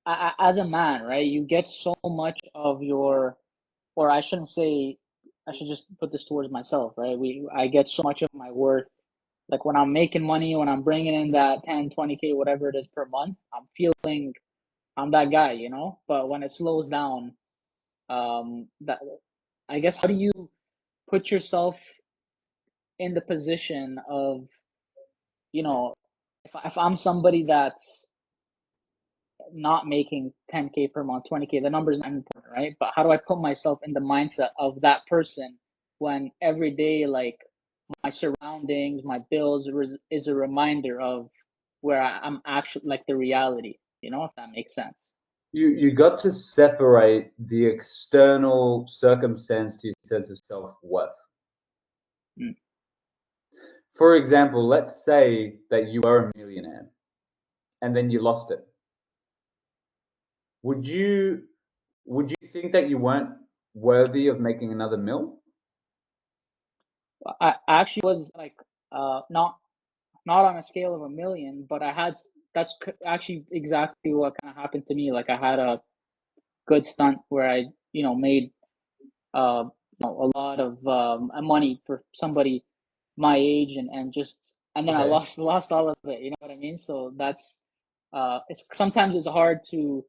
Speaker 4: as a man, right, you get so much of your, or I shouldn't say, I should just put this towards myself, right? I get so much of my worth. Like when I'm making money, when I'm bringing in that 10, 20K, whatever it is per month, I'm feeling I'm that guy, you know. But when it slows down, that I guess how do you put yourself in the position of, you know, if I'm somebody that's not making 10K per month, 20K, the number is not important, right? But how do I put myself in the mindset of that person when every day, like, my surroundings, my bills is a reminder of where I'm actually, like, the reality, if that makes sense.
Speaker 1: You got to separate the external circumstance to your sense of self-worth.
Speaker 4: Mm.
Speaker 1: For example, let's say that you are a millionaire and then you lost it. Would you think that you weren't worthy of making another mill?
Speaker 4: I actually was like, not on a scale of a million, but that's actually exactly what kind of happened to me. Like, I had a good stunt where I, made a lot of money for somebody my age, and then I
Speaker 1: Okay.
Speaker 4: lost all of it. You know what I mean? So that's it's sometimes it's hard to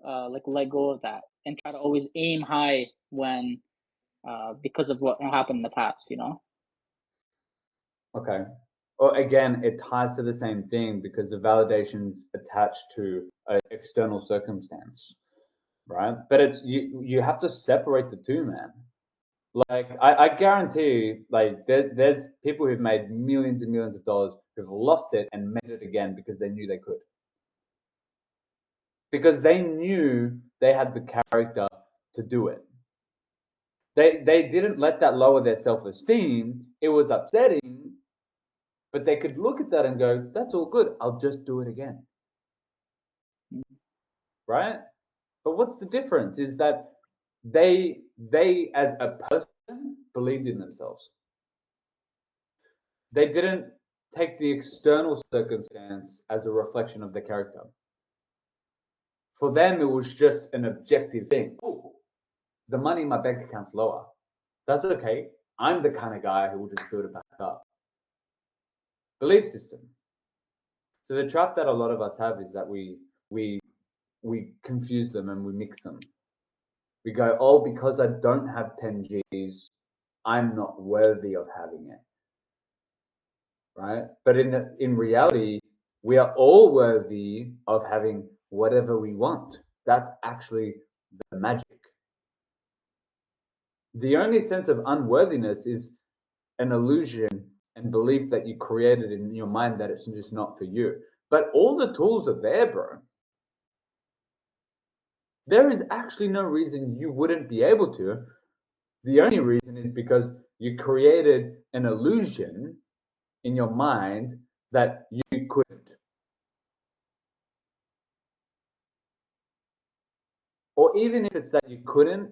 Speaker 4: like let go of that and try to always aim high when because of what happened in the past.
Speaker 1: Okay. Or again, it ties to the same thing because the validation's attached to an external circumstance, right? But it's you have to separate the two, man. Like I guarantee, like there's people who've made millions and millions of dollars who've lost it and made it again because they knew they could. Because they knew they had the character to do it. They didn't let that lower their self-esteem. It was upsetting, but they could look at that and go, that's all good. I'll just do it again. Right? But what's the difference is that they as a person believed in themselves. They didn't take the external circumstance as a reflection of their character. For them, it was just an objective thing. Oh, the money in my bank account's lower. That's okay. I'm the kind of guy who will just build it back up. Belief system. So the trap that a lot of us have is that we confuse them and we mix them. We go, oh, because I don't have 10 G's, I'm not worthy of having it. Right? But in reality, we are all worthy of having whatever we want. That's actually the magic. The only sense of unworthiness is an illusion and belief that you created in your mind that it's just not for you. But all the tools are there, bro. There is actually no reason you wouldn't be able to. The only reason is because you created an illusion in your mind that you couldn't. Or even if it's that you couldn't,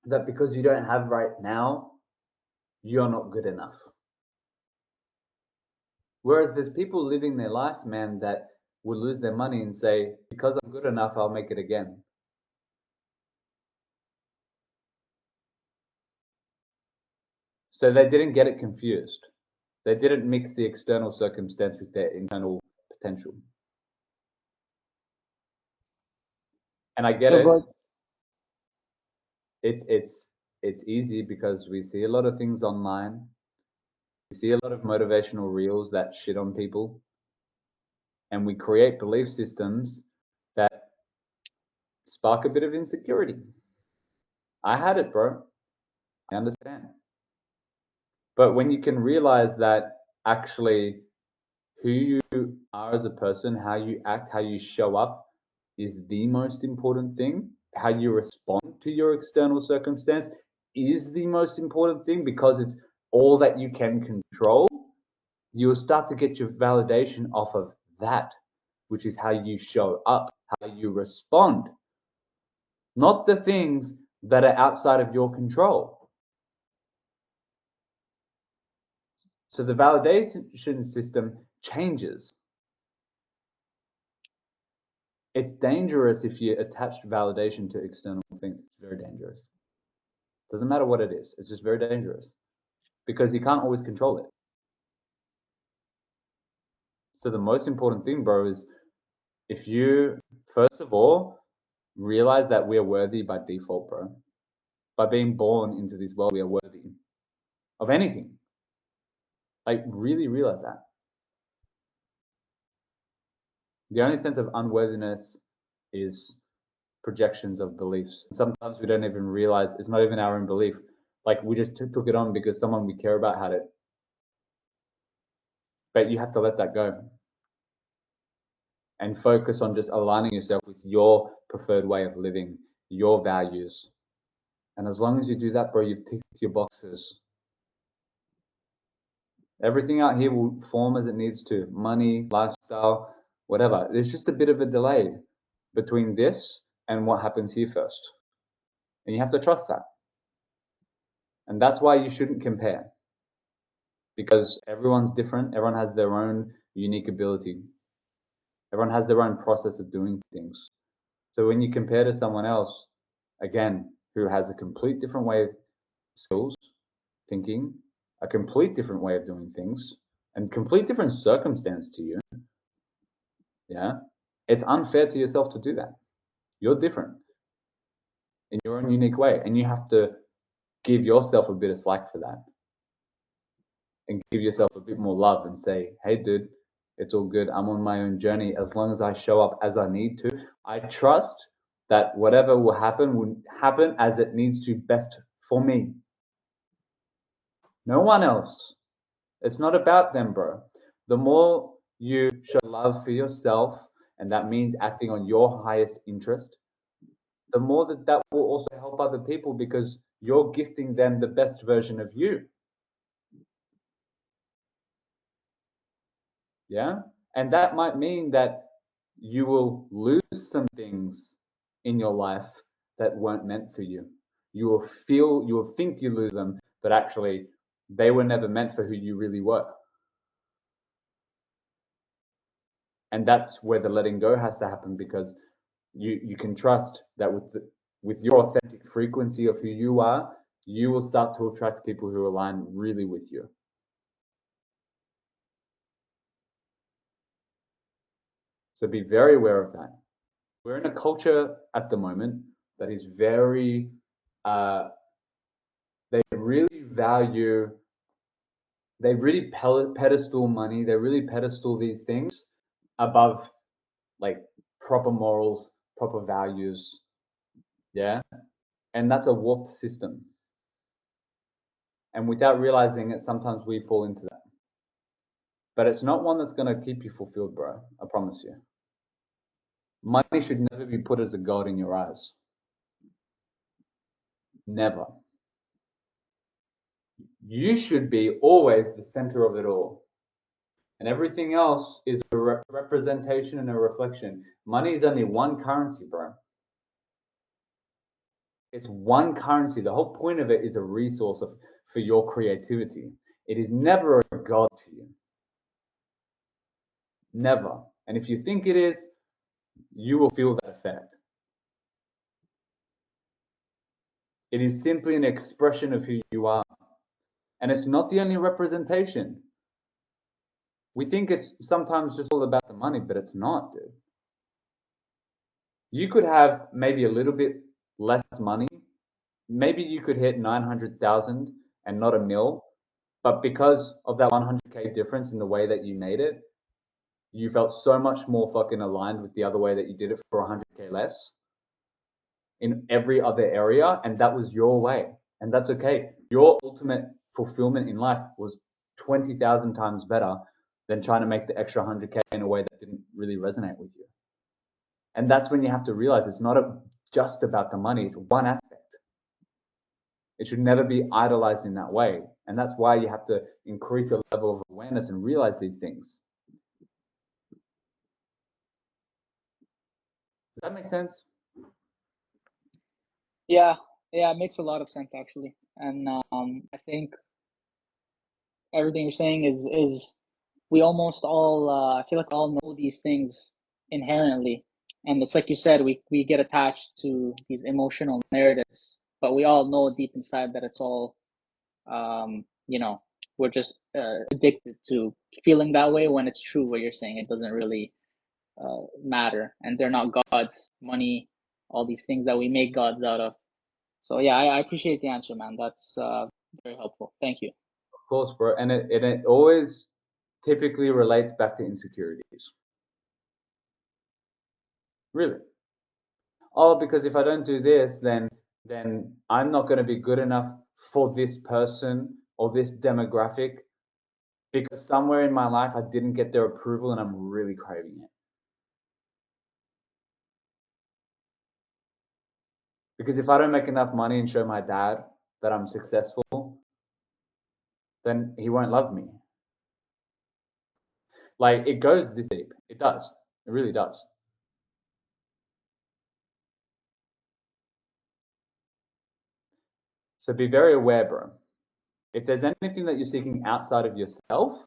Speaker 1: that because you don't have right now, you're not good enough. Whereas there's people living their life, man, that would lose their money and say, because I'm good enough, I'll make it again. So they didn't get it confused. They didn't mix the external circumstance with their internal potential. And I get
Speaker 4: So,
Speaker 1: it.
Speaker 4: but
Speaker 1: It's easy because we see a lot of things online. We see a lot of motivational reels that shit on people. And we create belief systems that spark a bit of insecurity. I had it, bro. I understand. But when you can realize that actually who you are as a person, how you act, how you show up is the most important thing. How you respond to your external circumstance is the most important thing because it's all that you can control. You'll start to get your validation off of that, which is how you show up, how you respond, not the things that are outside of your control. So the validation system changes. It's dangerous if you attach validation to external things. It's very dangerous. Doesn't matter what it is. It's just very dangerous because you can't always control it. So the most important thing, bro, is if you, first of all, realize that we are worthy by default, bro. By being born into this world, we are worthy of anything. Like, really realize that. The only sense of unworthiness is projections of beliefs. Sometimes we don't even realize it's not even our own belief. Like, we just took it on because someone we care about had it. But you have to let that go and focus on just aligning yourself with your preferred way of living, your values. And as long as you do that, bro, you've ticked your boxes. Everything out here will form as it needs to. Money, lifestyle, whatever. There's just a bit of a delay between this and what happens here first. And you have to trust that. And that's why you shouldn't compare. Because everyone's different. Everyone has their own unique ability. Everyone has their own process of doing things. So when you compare to someone else, again, who has a complete different way of skills, thinking, a complete different way of doing things, and complete different circumstance to you, yeah, it's unfair to yourself to do that. You're different in your own unique way, and you have to give yourself a bit of slack for that, and give yourself a bit more love and say, hey, dude, it's all good. I'm on my own journey. As long as I show up as I need to, I trust that whatever will happen as it needs to best for me. No one else. It's not about them, bro. The more you show love for yourself, and that means acting on your highest interest, the more that will also help other people because you're gifting them the best version of you. Yeah? And that might mean that you will lose some things in your life that weren't meant for you. You will think you lose them, but actually they were never meant for who you really were. And that's where the letting go has to happen, because you can trust that with your authentic frequency of who you are, you will start to attract people who align really with you. So be very aware of that. We're in a culture at the moment that is very, they really value, they really pedestal money, they really pedestal these things above like proper morals, proper values. Yeah. And that's a warped system. And without realizing it, sometimes we fall into that. But it's not one that's going to keep you fulfilled, bro. I promise you. Money should never be put as a god in your eyes. Never. You should be always the center of it all. And everything else is a representation and a reflection. Money is only one currency, bro. It's one currency. The whole point of it is a resource for your creativity. It is never a god to you. Never. And if you think it is, you will feel that effect. It is simply an expression of who you are. And it's not the only representation. We think it's sometimes just all about the money, but it's not, dude. You could have maybe a little bit less money. Maybe you could hit 900,000 and not a mil. But because of that 100K difference in the way that you made it, you felt so much more fucking aligned with the other way that you did it for 100K less in every other area. And that was your way. And that's okay. Your ultimate fulfillment in life was 20,000 times better than trying to make the extra 100K in a way that didn't really resonate with you. And that's when you have to realize it's not just about the money. It's one aspect. It should never be idolized in that way. And that's why you have to increase your level of awareness and realize these things. Does that make sense?
Speaker 4: Yeah, it makes a lot of sense actually. And I think everything you're saying is we almost all I feel like we all know these things inherently. And it's like you said, we get attached to these emotional narratives, but we all know deep inside that it's all we're just addicted to feeling that way when it's true what you're saying. It doesn't really matter, and they're not gods, money, all these things that we make gods out of. So yeah, I appreciate the answer, man. That's very helpful. Thank you.
Speaker 1: course, bro. And it always typically relates back to insecurities. Really. Oh, because if I don't do this, then I'm not going to be good enough for this person or this demographic because somewhere in my life I didn't get their approval and I'm really craving it. Because if I don't make enough money and show my dad that I'm successful, then he won't love me. Like, it goes this deep. It does. It really does. So be very aware, bro. If there's anything that you're seeking outside of yourself,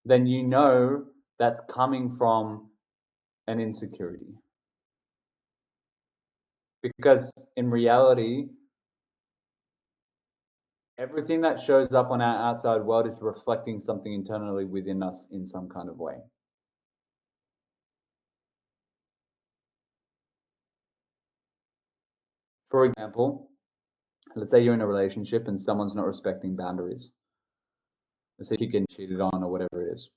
Speaker 1: then you know that's coming from an insecurity. Because in reality, everything that shows up on our outside world is reflecting something internally within us in some kind of way. For example, let's say you're in a relationship and someone's not respecting boundaries. Let's say you're getting cheated on or whatever it is.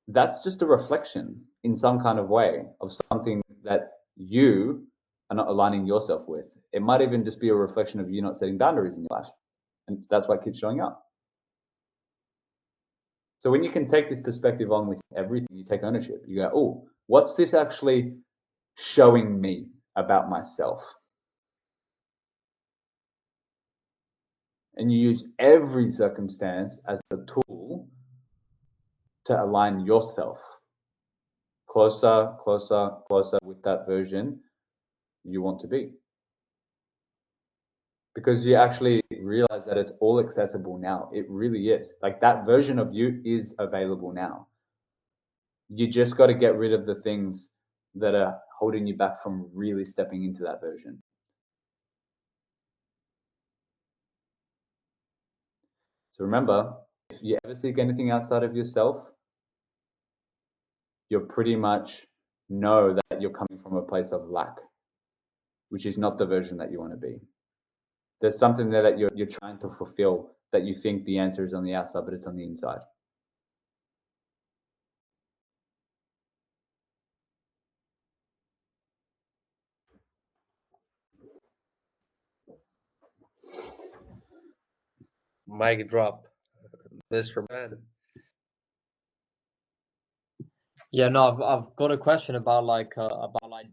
Speaker 1: That's just a reflection in some kind of way of something that you are not aligning yourself with. It might even just be a reflection of you not setting boundaries in your life. And that's why it keeps showing up. So when you can take this perspective on with everything, you take ownership. You go, oh, what's this actually showing me about myself? And you use every circumstance as a tool to align yourself closer, closer, closer with that version you want to be. Because you actually realize that it's all accessible now. It really is. Like, that version of you is available now. You just got to get rid of the things that are holding you back from really stepping into that version. So remember, if you ever seek anything outside of yourself, you'll pretty much know that you're coming from a place of lack, which is not the version that you want to be. There's something there that you're trying to fulfill that you think the answer is on the outside, but it's on the inside.
Speaker 2: Mic drop, Mr. Man.
Speaker 5: Yeah, no, I've got a question about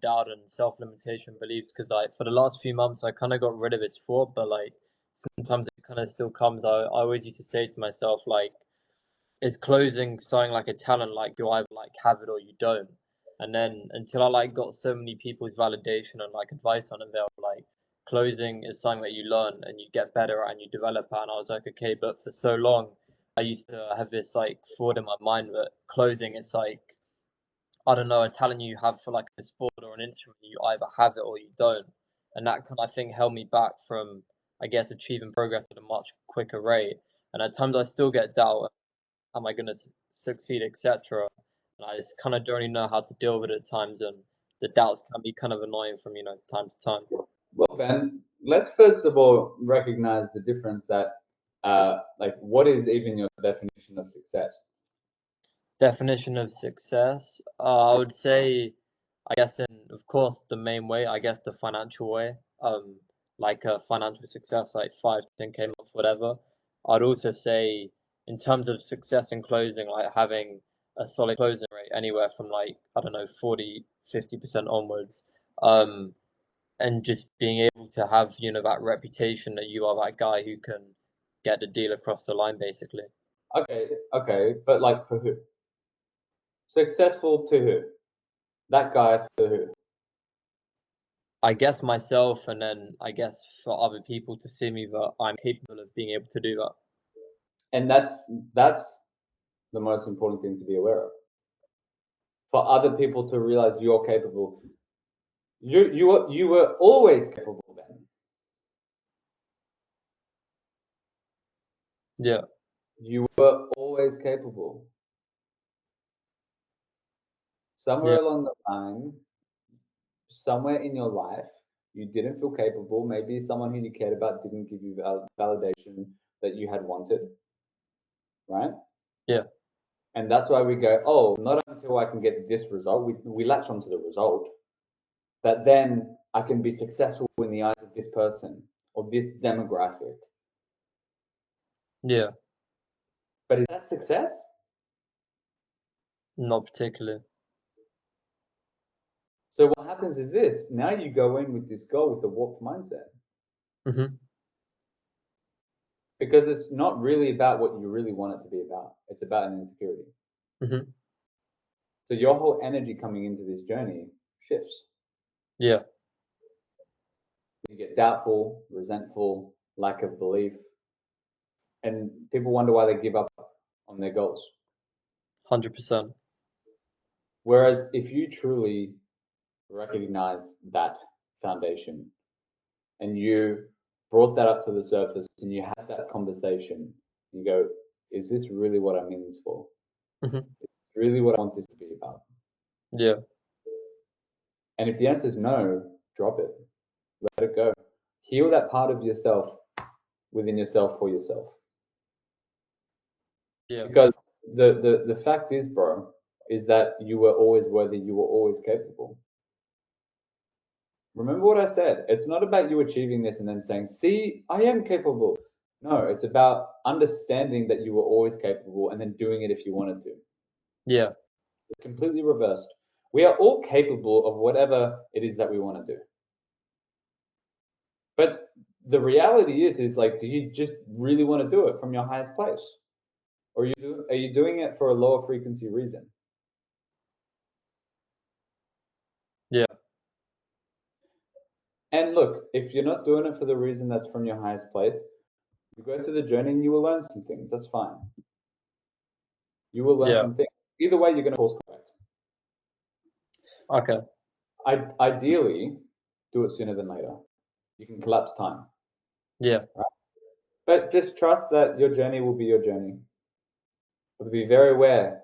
Speaker 5: doubt and self-limitation beliefs because for the last few months I kind of got rid of this thought, but like sometimes it kind of still comes. I always used to say to myself like, is closing something like a talent? Like you either like have it or you don't. And then until I like got so many people's validation and like advice on it, they were like, closing is something that you learn and you get better at and you develop at. And I was like, okay, but for so long I used to have this like thought in my mind that closing is like, I don't know, a talent you have for like a sport or an instrument, you either have it or you don't. And that kind of, I think, held me back from, I guess, achieving progress at a much quicker rate. And at times I still get doubt, am I going to succeed, etc. And I just kind of don't really know how to deal with it at times. And the doubts can be kind of annoying from, time to time.
Speaker 1: Well, Ben, let's first of all recognize the difference that, like, what is even your definition of success?
Speaker 5: Definition of success, I would say, I guess in, of course, the main way, I guess the financial way, like a financial success, like 5 to 10K month, whatever. I'd also say in terms of success in closing, like having a solid closing rate anywhere from like, I don't know, 40, 50% onwards, and just being able to have, that reputation that you are that guy who can get the deal across the line, basically.
Speaker 1: Okay, but like for who? Successful to who? That guy for who?
Speaker 5: I guess myself, and then I guess for other people to see me that I'm capable of being able to do that.
Speaker 1: And that's the most important thing to be aware of. For other people to realize you're capable. You were always capable then.
Speaker 5: Yeah.
Speaker 1: You were always capable. Somewhere
Speaker 5: Yeah.
Speaker 1: along the line, somewhere in your life, you didn't feel capable. Maybe someone who you cared about didn't give you validation, that you had wanted, right?
Speaker 5: Yeah.
Speaker 1: And that's why we go, oh, not until I can get this result, we latch onto the result, that then I can be successful in the eyes of this person or this demographic.
Speaker 5: Yeah.
Speaker 1: But is that success?
Speaker 5: Not particularly.
Speaker 1: So what happens is this, now you go in with this goal with a warped mindset.
Speaker 5: Mm-hmm.
Speaker 1: Because it's not really about what you really want it to be about. It's about an insecurity.
Speaker 5: Mm-hmm.
Speaker 1: So your whole energy coming into this journey shifts.
Speaker 5: Yeah.
Speaker 1: You get doubtful, resentful, lack of belief, and people wonder why they give up on their goals.
Speaker 5: 100%.
Speaker 1: Whereas if you truly recognize that foundation and you brought that up to the surface and you had that conversation, you go, is this really what I'm in this for?
Speaker 5: Mm-hmm.
Speaker 1: Is this really what I want this to be about?
Speaker 5: Yeah.
Speaker 1: And if the answer is no, drop it. Let it go. Heal that part of yourself within yourself for yourself.
Speaker 5: Yeah.
Speaker 1: Because the fact is, bro, is that you were always worthy, you were always capable. Remember what I said. It's not about you achieving this and then saying, see, I am capable. No, it's about understanding that you were always capable and then doing it if you wanted to.
Speaker 5: Yeah.
Speaker 1: It's completely reversed. We are all capable of whatever it is that we want to do. But the reality is like, do you just really want to do it from your highest place? Or are you doing it for a lower frequency reason?
Speaker 5: Yeah.
Speaker 1: And look, if you're not doing it for the reason that's from your highest place, you go through the journey and you will learn some things. That's fine. You will learn
Speaker 5: Yeah.
Speaker 1: some things. Either way, you're going to course correct.
Speaker 5: Okay.
Speaker 1: Ideally, do it sooner than later. You can collapse time.
Speaker 5: Yeah.
Speaker 1: Right? But just trust that your journey will be your journey. But be very aware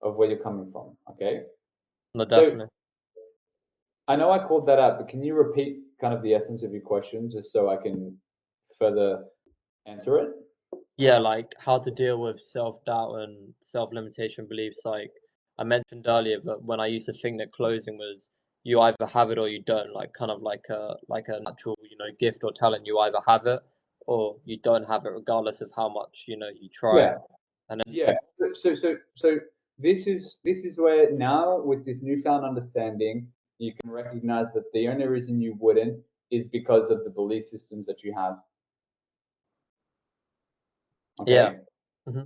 Speaker 1: of where you're coming from. Okay.
Speaker 5: No,
Speaker 1: So
Speaker 5: definitely.
Speaker 1: I know I called that out, but can you repeat kind of the essence of your question just so I can further answer it?
Speaker 5: Yeah, like how to deal with self-doubt and self-limitation beliefs. Like I mentioned earlier, but when I used to think that closing was you either have it or you don't, like kind of like a natural, gift or talent. You either have it or you don't have it, regardless of how much, you try.
Speaker 1: Yeah.
Speaker 5: And then
Speaker 1: Yeah. So this is where now with this newfound understanding, you can recognize that the only reason you wouldn't is because of the belief systems that you have. Okay.
Speaker 5: Yeah. Mm-hmm.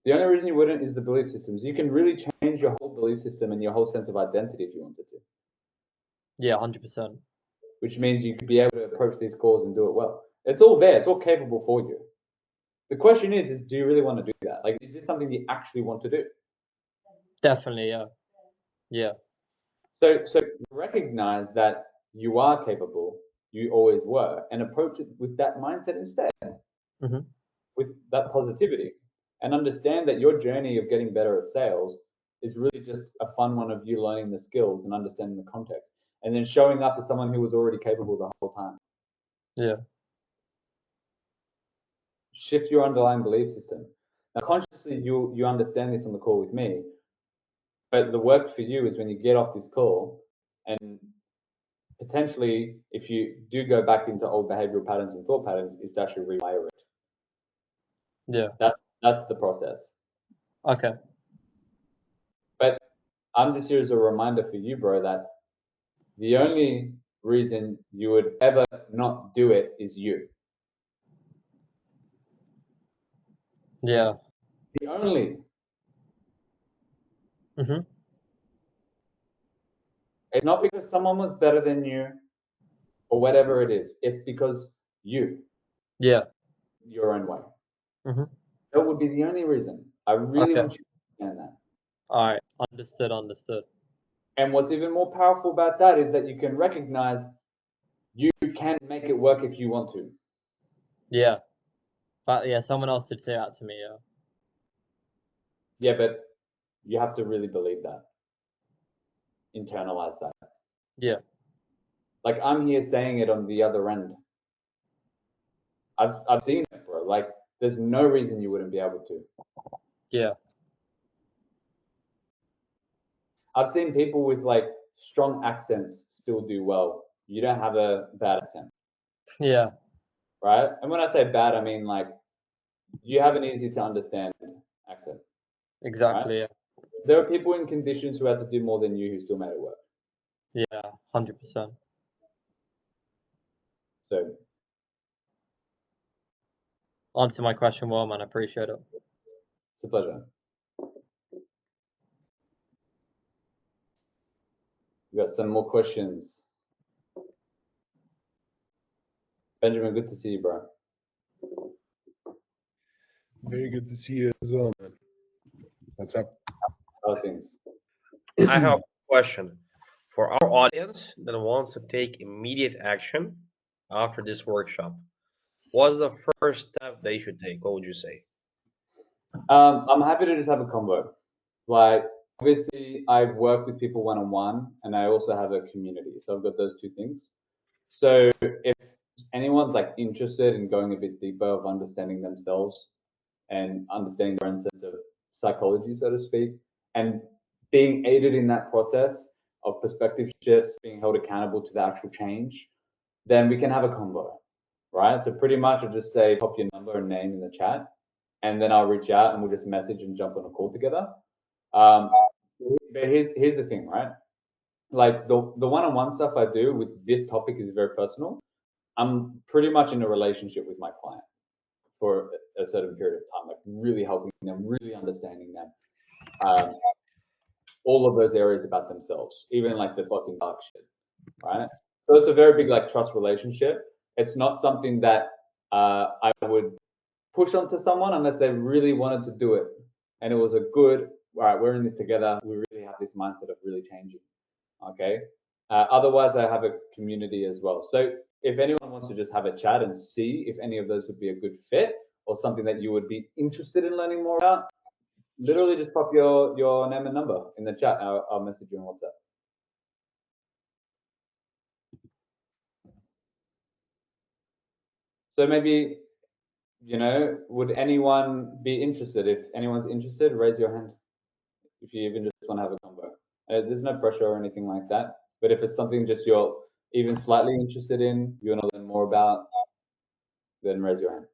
Speaker 1: The only reason you wouldn't is the belief systems. You can really change your whole belief system and your whole sense of identity if you wanted to.
Speaker 5: Yeah, 100%.
Speaker 1: Which means you could be able to approach these calls and do it well. It's all there. It's all capable for you. The question is do you really want to do that? Like, is this something you actually want to do?
Speaker 5: Definitely, yeah. Yeah.
Speaker 1: So recognize that you are capable, you always were, and approach it with that mindset instead,
Speaker 5: Mm-hmm.
Speaker 1: with that positivity, and understand that your journey of getting better at sales is really just a fun one of you learning the skills and understanding the context, and then showing up as someone who was already capable the whole time.
Speaker 5: Yeah.
Speaker 1: Shift your underlying belief system. Now, consciously, you understand this on the call with me, but the work for you is when you get off this call and potentially, if you do go back into old behavioral patterns and thought patterns, is to actually rewire it.
Speaker 5: Yeah.
Speaker 1: That's the process.
Speaker 5: Okay.
Speaker 1: But I'm just here as a reminder for you, bro, that the only reason you would ever not do it is you.
Speaker 5: Yeah.
Speaker 1: The only.
Speaker 5: Mm-hmm.
Speaker 1: It's not because someone was better than you or whatever it is. It's because you.
Speaker 5: Yeah.
Speaker 1: Your own way.
Speaker 5: Mm-hmm.
Speaker 1: That would be the only reason. I really
Speaker 5: Okay.
Speaker 1: want you to understand that.
Speaker 5: All right. Understood.
Speaker 1: And what's even more powerful about that is that you can recognize you can make it work if you want to.
Speaker 5: Yeah. But yeah, someone else did say that to me, yeah.
Speaker 1: Yeah, but you have to really believe that. Internalize that.
Speaker 5: Yeah.
Speaker 1: Like I'm here saying it on the other end. I've seen it, bro. Like, there's no reason you wouldn't be able to.
Speaker 5: Yeah.
Speaker 1: I've seen people with like strong accents still do well. You don't have a bad accent,
Speaker 5: Yeah.
Speaker 1: right? And when I say bad, I mean like you have an easy to understand accent.
Speaker 5: Exactly. Yeah.
Speaker 1: There are people in conditions who had to do more than you who still made it work.
Speaker 5: Yeah. 100%.
Speaker 1: So
Speaker 5: Answer my question well, man. I appreciate it.
Speaker 1: it's a pleasure. We got some more questions. Benjamin, good to see you, bro.
Speaker 6: Very good to see you as well, man. What's up?
Speaker 1: How are things?
Speaker 2: I have a question for our audience that wants to take immediate action after this workshop. What's the first step they should take? What would you say?
Speaker 1: I'm happy to just have a convo. Like, obviously, I work with people one-on-one, and I also have a community. So I've got those two things. So if anyone's like interested in going a bit deeper of understanding themselves and understanding their own sense of psychology, so to speak, and being aided in that process of perspective shifts, being held accountable to the actual change, then we can have a convo, right? So pretty much I'll just say, pop your number and name in the chat, and then I'll reach out and we'll just message and jump on a call together. But here's the thing, right? Like the one-on-one stuff I do with this topic is very personal. I'm pretty much in a relationship with my client for a certain period of time, like really helping them, really understanding them. All of those areas about themselves, even like the fucking dark shit, right? So it's a very big like trust relationship. It's not something that I would push onto someone unless they really wanted to do it. And it was a good, all right, we're in this together. We really have this mindset of really changing. Okay. Otherwise, I have a community as well. So if anyone wants to just have a chat and see if any of those would be a good fit or something that you would be interested in learning more about, literally just pop your name and number in the chat. I'll message you on WhatsApp. So maybe, would anyone be interested? If anyone's interested, raise your hand. If you even just want to have a convo. There's no pressure or anything like that. But if it's something just you're even slightly interested in, you want to learn more about, then raise your hand.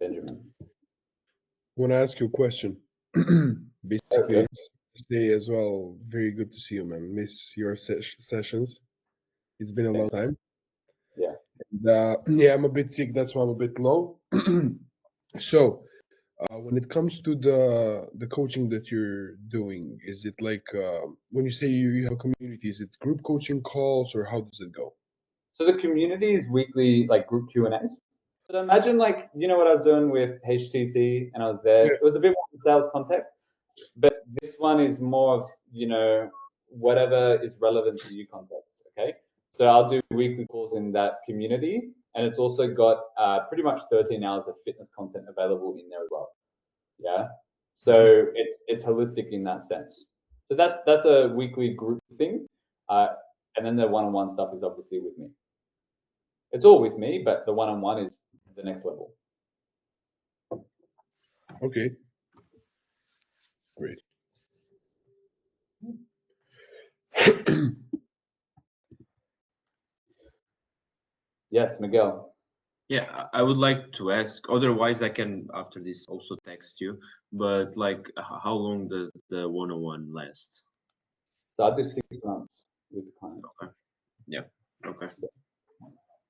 Speaker 1: Benjamin.
Speaker 6: I want to ask you a question. Basically,
Speaker 1: Okay.
Speaker 6: say as well, very good to see you, man. Miss your sessions. It's been a long time.
Speaker 1: Yeah.
Speaker 6: And, yeah, I'm a bit sick. That's why I'm a bit low. So, when it comes to the coaching that you're doing, is it like when you say you have a community, is it group coaching calls or how does it go?
Speaker 1: So the community is weekly like group Q&As. So imagine like, what I was doing with HTC and I was there.
Speaker 6: Yeah.
Speaker 1: It was a bit more in sales context, but this one is more of, whatever is relevant to you context. Okay. So I'll do weekly calls in that community, and it's also got pretty much 13 hours of fitness content available in there as well. Yeah. So it's holistic in that sense. So that's a weekly group thing. And then the one-on-one stuff is obviously with me. It's all with me, but the one-on-one is the next level.
Speaker 6: Okay. Great.
Speaker 1: Yes, Miguel.
Speaker 3: Yeah, I would like to ask. Otherwise, I can after this also text you. But like, how long does the one-on-one last?
Speaker 1: So I do 6 months with the client.
Speaker 3: Okay. Yeah. Okay.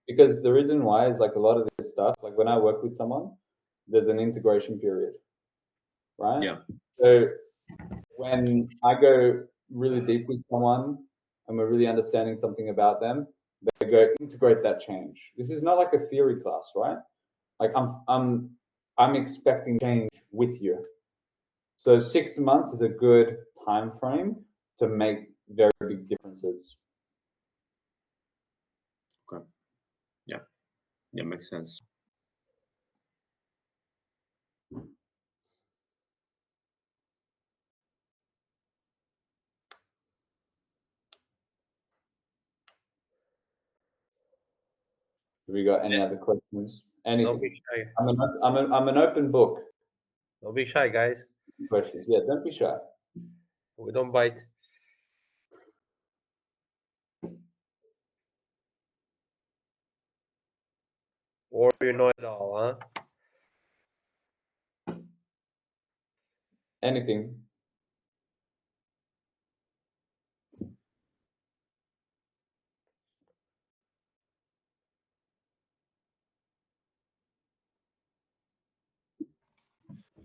Speaker 1: Because the reason why is like a lot of this stuff, like when I work with someone, there's an integration period, right?
Speaker 3: Yeah.
Speaker 1: So when I go really deep with someone and we're really understanding something about them, they go integrate that change. This is not like a theory class, right? Like I'm expecting change with you. So 6 months is a good time frame to make very big differences.
Speaker 3: Okay. Yeah. Yeah, makes sense.
Speaker 1: we got any other questions?
Speaker 2: Don't be
Speaker 1: Anything?
Speaker 2: shy.
Speaker 1: I'm an open book.
Speaker 2: Don't be shy, guys.
Speaker 1: Questions? Yeah, don't be shy.
Speaker 2: We don't bite. Or you know it all, huh?
Speaker 1: Anything.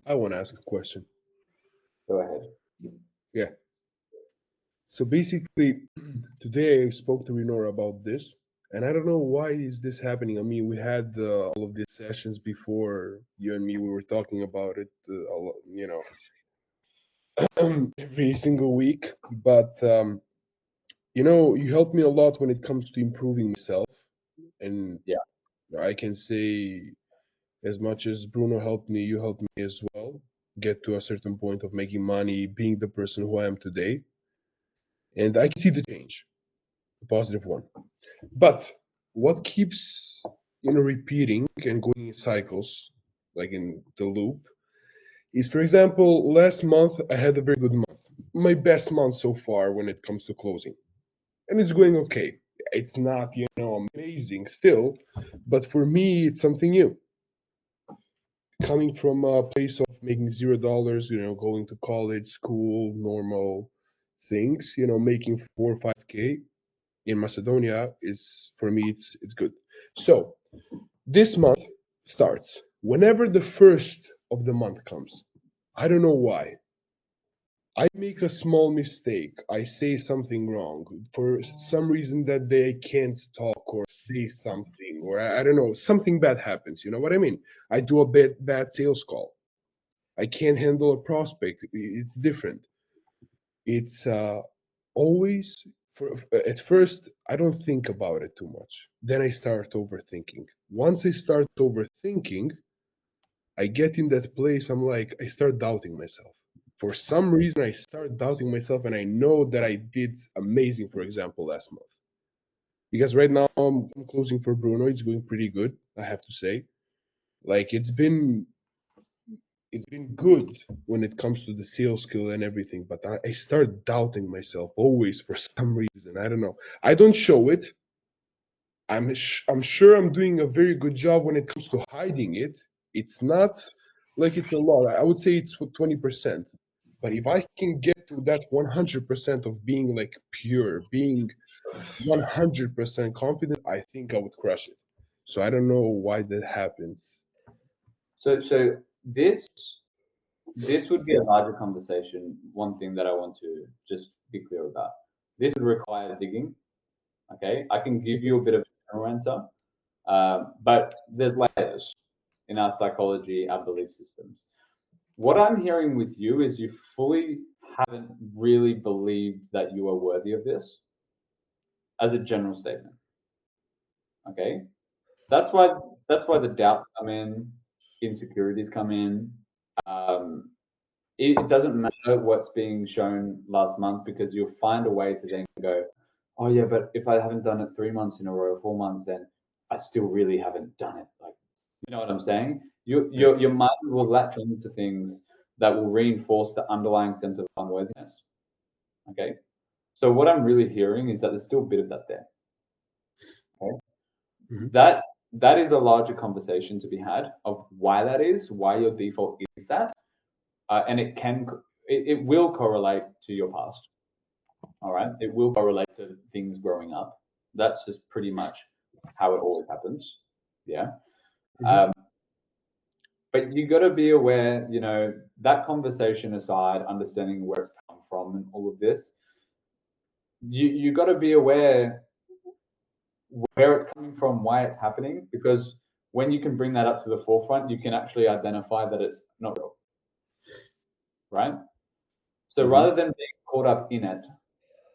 Speaker 6: I want to ask a question.
Speaker 1: Go ahead.
Speaker 6: Yeah. So basically, today I spoke to Renora about this, and I don't know why is this happening. I mean, we had all of these sessions before you and me. We were talking about it, a lot, every single week. But you helped me a lot when it comes to improving myself, and
Speaker 1: Yeah.
Speaker 6: I can say as much as Bruno helped me, you helped me as well get to a certain point of making money, being the person who I am today, and I can see the change, a positive one. But what keeps repeating and going in cycles, like in the loop, is, for example, last month I had a very good month, my best month so far when it comes to closing, and it's going okay. It's not amazing still, but for me it's something new. Coming from a place of making $0, going to college, school, normal things, making 4 or 5K in Macedonia is, for me, it's good. So this month starts. Whenever the first of the month comes, I don't know why. I make a small mistake. I say something wrong for some reason that they can't talk or say something, or I don't know, something bad happens. You know what I mean? I do a bad sales call. I can't handle a prospect. It's different. It's always at first I don't think about it too much. Then I start overthinking. Once I start overthinking, I get in that place. I'm like, I start doubting myself. For some reason, I start doubting myself, and I know that I did amazing, for example, last month. Because right now I'm closing for Bruno. It's going pretty good, I have to say. Like it's been good when it comes to the sales skill and everything, but I start doubting myself always for some reason. I don't know. I don't show it. I'm sure I'm doing a very good job when it comes to hiding it. It's not like it's a lot. I would say it's 20%. But if I can get to that 100% of being like pure, being 100% confident, I think I would crush it. So I don't know why that happens.
Speaker 1: So this would be a larger conversation. One thing that I want to just be clear about. This would require digging. Okay, I can give you a bit of a general answer, but there's layers in our psychology, our belief systems. What I'm hearing with you is you fully haven't really believed that you are worthy of this as a general statement. Okay, that's why the doubts come in, insecurities come in. Um, it doesn't matter what's being shown last month because you'll find a way to then go, oh yeah, but if I haven't done it 3 months in a row, 4 months, then I still really haven't done it. Like, you know what I'm saying? Your mind will latch into things that will reinforce the underlying sense of unworthiness. Okay. So what I'm really hearing is that there's still a bit of that there. Okay.
Speaker 6: Mhm.
Speaker 1: That is a larger conversation to be had of why that is, why your default is that, and it will correlate to your past. All right, it will correlate to things growing up. That's just pretty much how it always happens. Yeah.
Speaker 6: Mhm.
Speaker 1: But you got to be aware, that conversation aside, understanding where it's come from and all of this, you got to be aware where it's coming from, why it's happening, because when you can bring that up to the forefront, you can actually identify that it's not real, right? So
Speaker 6: Mhm.
Speaker 1: rather than being caught up in it,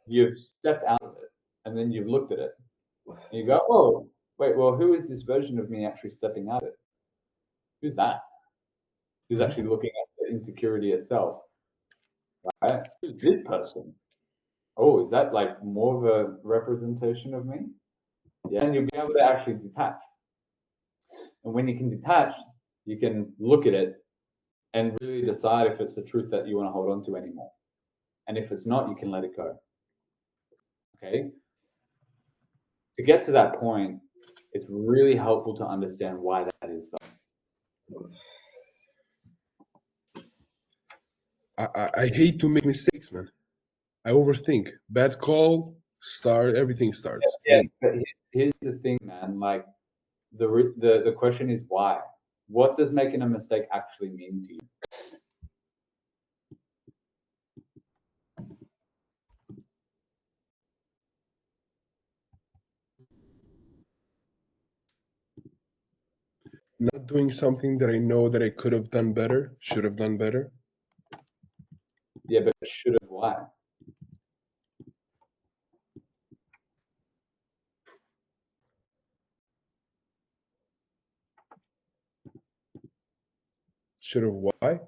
Speaker 1: you've stepped out of it and then you've looked at it and you go, oh, wait, well, who is this version of me actually stepping out of it? Who's that? Who's
Speaker 6: Mhm.
Speaker 1: actually looking at the insecurity itself, right? Who's this person? Oh, is that like more of a representation of me? Yeah, and you'll be able to actually detach. And when you can detach, you can look at it and really decide if it's the truth that you want to hold on to anymore. And if it's not, you can let it go. Okay? To get to that point, it's really helpful to understand why that is, though.
Speaker 6: I hate to make mistakes, man. I overthink. Bad call, everything starts.
Speaker 1: Yeah, but here's the thing, man. Like, the question is why? What does making a mistake actually mean to you?
Speaker 6: Not doing something that I know that I could have done better, should have done better.
Speaker 1: Yeah, but should have why?
Speaker 6: Should have why?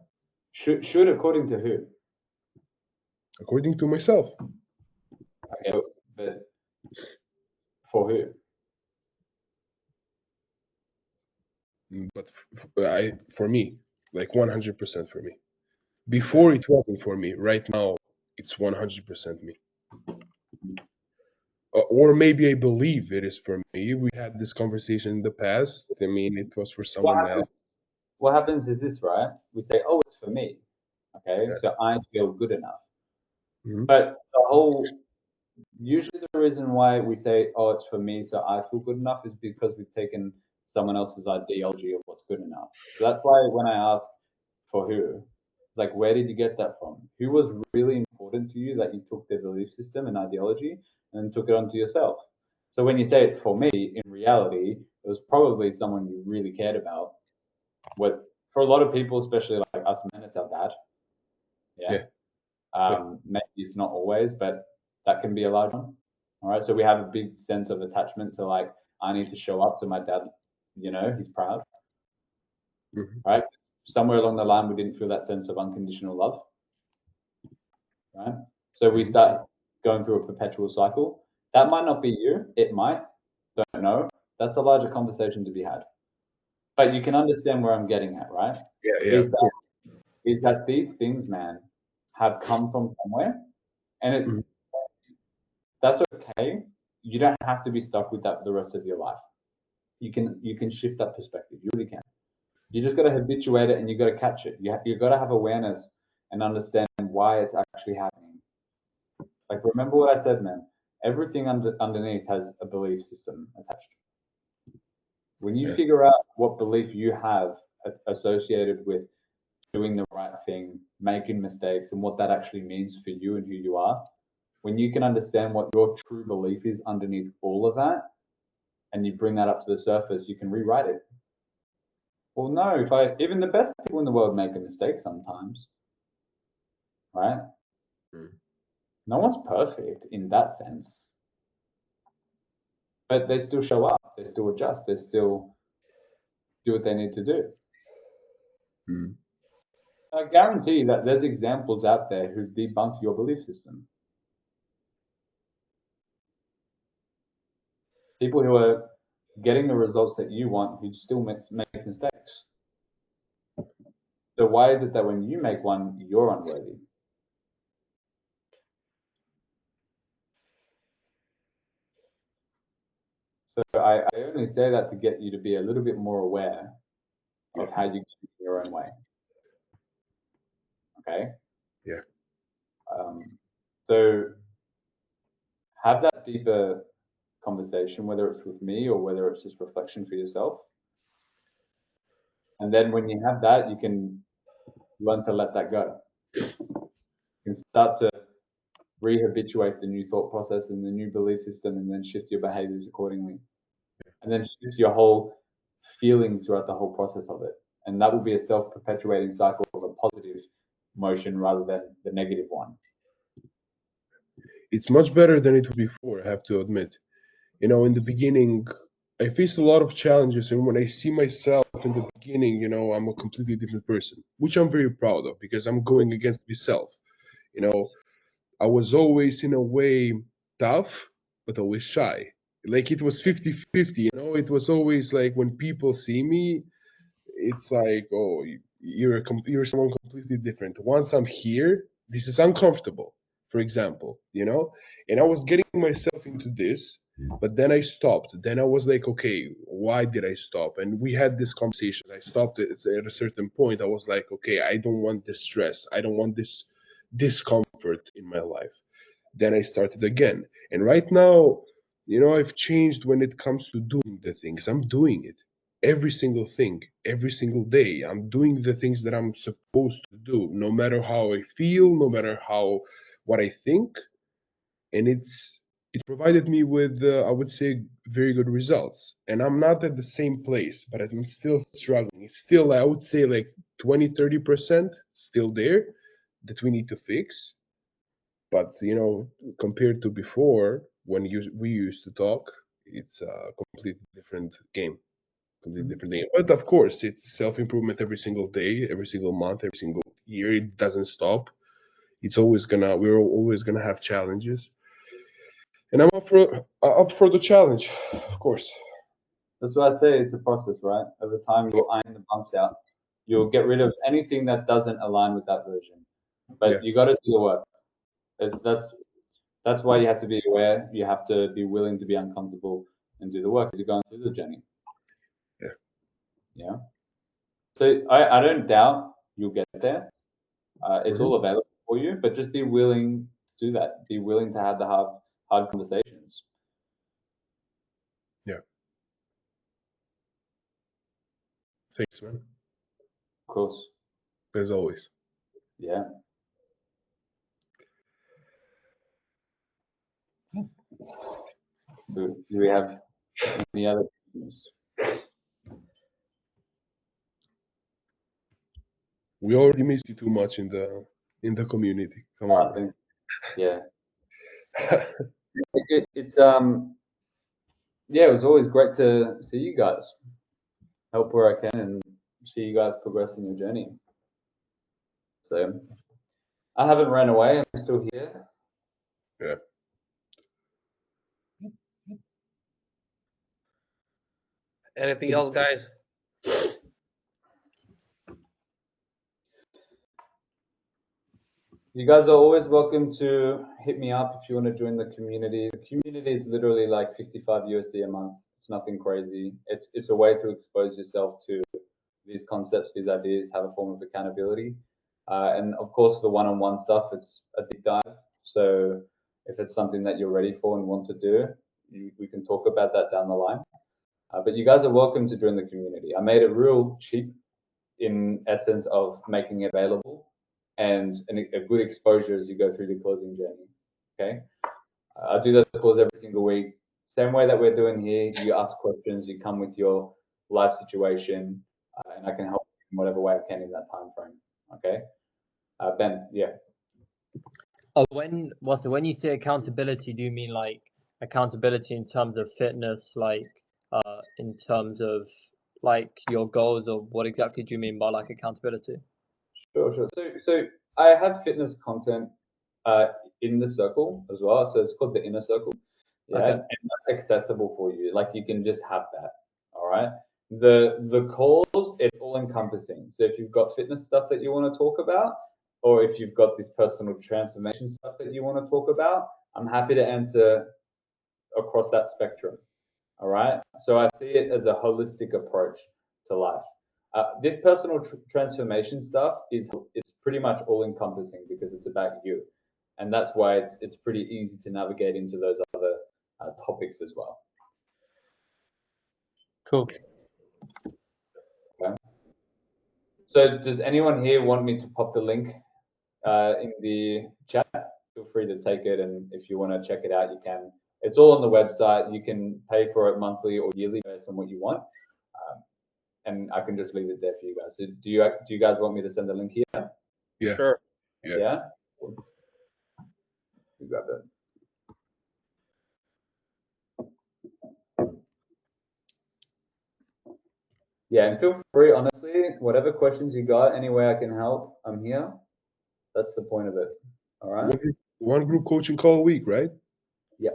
Speaker 1: Should according to who?
Speaker 6: According to myself.
Speaker 1: Okay, but for who?
Speaker 6: But for me, like 100% for me. Before it wasn't for me. Right now, it's 100% me. Or maybe I believe it is for me. We had this conversation in the past. I mean, it was for someone else.
Speaker 1: What happens is this, right? We say, oh, it's for me. Okay,
Speaker 6: Yeah.
Speaker 1: so I feel good enough.
Speaker 6: Mhm.
Speaker 1: But usually the reason why we say, oh, it's for me, so I feel good enough is because we've taken someone else's ideology of what's good enough. So that's why when I ask for who, it's like, where did you get that from? Who was really important to you that you took their belief system and ideology and took it onto yourself? So when you say it's for me, in reality, it was probably someone you really cared about. For a lot of people, especially like us men, it's our dad. Yeah. Maybe it's not always, but that can be a large one. All right. So we have a big sense of attachment to like, I need to show up so my dad, he's proud.
Speaker 6: Mhm.
Speaker 1: Right. Somewhere along the line, we didn't feel that sense of unconditional love. Right. So we start going through a perpetual cycle. That might not be you. It might. Don't know. That's a larger conversation to be had. But you can understand where I'm getting at, right?
Speaker 6: Yeah.
Speaker 1: Is that these things, man, have come from somewhere, and
Speaker 6: Mhm.
Speaker 1: that's okay. You don't have to be stuck with that the rest of your life. You can shift that perspective. You really can. You just got to habituate it, and you got to catch it. You got to have awareness and understand why it's actually happening. Like, remember what I said, man. Everything underneath has a belief system attached. When you figure out what belief you have associated with doing the right thing, making mistakes, and what that actually means for you and who you are, when you can understand what your true belief is underneath all of that, and you bring that up to the surface, you can rewrite it. Well, no, even the best people in the world make a mistake sometimes, right? No one's perfect in that sense, but they still show up, they still adjust, they still do what they need to do. I guarantee that there's examples out there who debunk your belief system. People who are getting the results that you want who still make mistakes. So why is it that when you make one, you're unworthy? So I only say that to get you to be a little bit more aware of how you get in your own way. Okay?
Speaker 6: Yeah.
Speaker 1: So have that deeper conversation, whether it's with me or whether it's just reflection for yourself. And then when you have that, you can learn to let that go. You can start to rehabituate the new thought process and the new belief system, and then shift your behaviors accordingly. And then shift your whole feelings throughout the whole process of it. And that will be a self-perpetuating cycle of a positive motion rather than the negative one.
Speaker 6: It's much better than it was before, I have to admit. In the beginning, I faced a lot of challenges, and when I see myself in the beginning, I'm a completely different person, which I'm very proud of because I'm going against myself. I was always in a way tough, but always shy. like it was 50-50, you know. It was always like when people see me, it's like, oh, you're someone completely different. Once I'm here, this is uncomfortable, for example, you know. And I was getting myself into this, but then I stopped. Then I was like, okay, why did I stop? And we had this conversation. I stopped it at a certain point. I was like, okay, I don't want this stress. I don't want this discomfort in my life. Then I started again. And right now, you know, I've changed when it comes to doing the things. I'm doing it. Every single thing, every single day. I'm doing the things that I'm supposed to do, no matter how I feel, no matter how what I think. And it provided me with I would say very good results. And I'm not at the same place, but I'm still struggling. It's still, I would say, like 20-30% still there that we need to fix. But you know, compared to before, when we used to talk, it's a completely different game, completely different game. But of course, it's self improvement every single day, every single month, every single year. It doesn't stop. We're always gonna have challenges, and I'm up for the challenge, of course.
Speaker 1: That's why I say it's a process, right? Over time, you'll iron the bumps out. You'll get rid of anything that doesn't align with that version. But
Speaker 6: Yeah.
Speaker 1: you got to do the work. That's why you have to be aware. You have to be willing to be uncomfortable and do the work as you're going through the journey.
Speaker 6: Yeah.
Speaker 1: Yeah. So I don't doubt you'll get there. It's
Speaker 6: Mhm.
Speaker 1: all available for you, but just be willing to do that. Be willing to have the hard conversations.
Speaker 6: Yeah. Thanks, man.
Speaker 1: Of course.
Speaker 6: As always.
Speaker 1: Yeah. Do we have any other questions?
Speaker 6: We already missed you too much in the community. Come on,
Speaker 1: Thanks. Yeah.
Speaker 6: man.
Speaker 1: It's yeah, it was always great to see you guys, help where I can, and see you guys progress in your journey. So I haven't ran away. I'm still here.
Speaker 6: Yeah.
Speaker 2: Anything else, guys?
Speaker 1: You guys are always welcome to hit me up if you want to join the community. The community is literally like 55 USD a month. It's nothing crazy. It's a way to expose yourself to these concepts, these ideas, have a form of accountability. And of course, the one-on-one stuff, it's a deep dive. So if it's something that you're ready for and want to do, we can talk about that down the line. But you guys are welcome to join the community. I made it real cheap in essence of making it available and a good exposure as you go through the closing journey. Okay. I do that calls every single week. Same way that we're doing here. You ask questions, you come with your life situation, and I can help in whatever way I can in that time frame. Okay. Ben, yeah.
Speaker 5: When you say accountability, do you mean like accountability in terms of fitness, like in terms of like your goals, or what exactly do you mean by like accountability?
Speaker 1: Sure. So I have fitness content in the circle as well. So it's called the inner circle. Yeah,
Speaker 5: Okay.
Speaker 1: and that's accessible for you. Like you can just have that. All right. The calls, it's all encompassing. So if you've got fitness stuff that you want to talk about, or if you've got this personal transformation stuff that you want to talk about, I'm happy to answer across that spectrum. All right. So I see it as a holistic approach to life. This personal transformation stuff is it's pretty much all encompassing because it's about you, and that's why it's pretty easy to navigate into those other topics as well.
Speaker 5: Cool.
Speaker 1: Okay. So does anyone here want me to pop the link in the chat? Feel free to take it, and if you want to check it out, you can. It's all on the website. You can pay for it monthly or yearly based on what you want. And I can just leave it there for you guys. So do you guys want me to send the link here?
Speaker 6: Yeah.
Speaker 2: Sure.
Speaker 6: Yeah.
Speaker 1: Yeah. You grab it. Yeah, and feel free, honestly, whatever questions you got, any way I can help, I'm here. That's the point of it. All right.
Speaker 6: One group coaching call a week, right?
Speaker 1: Yeah.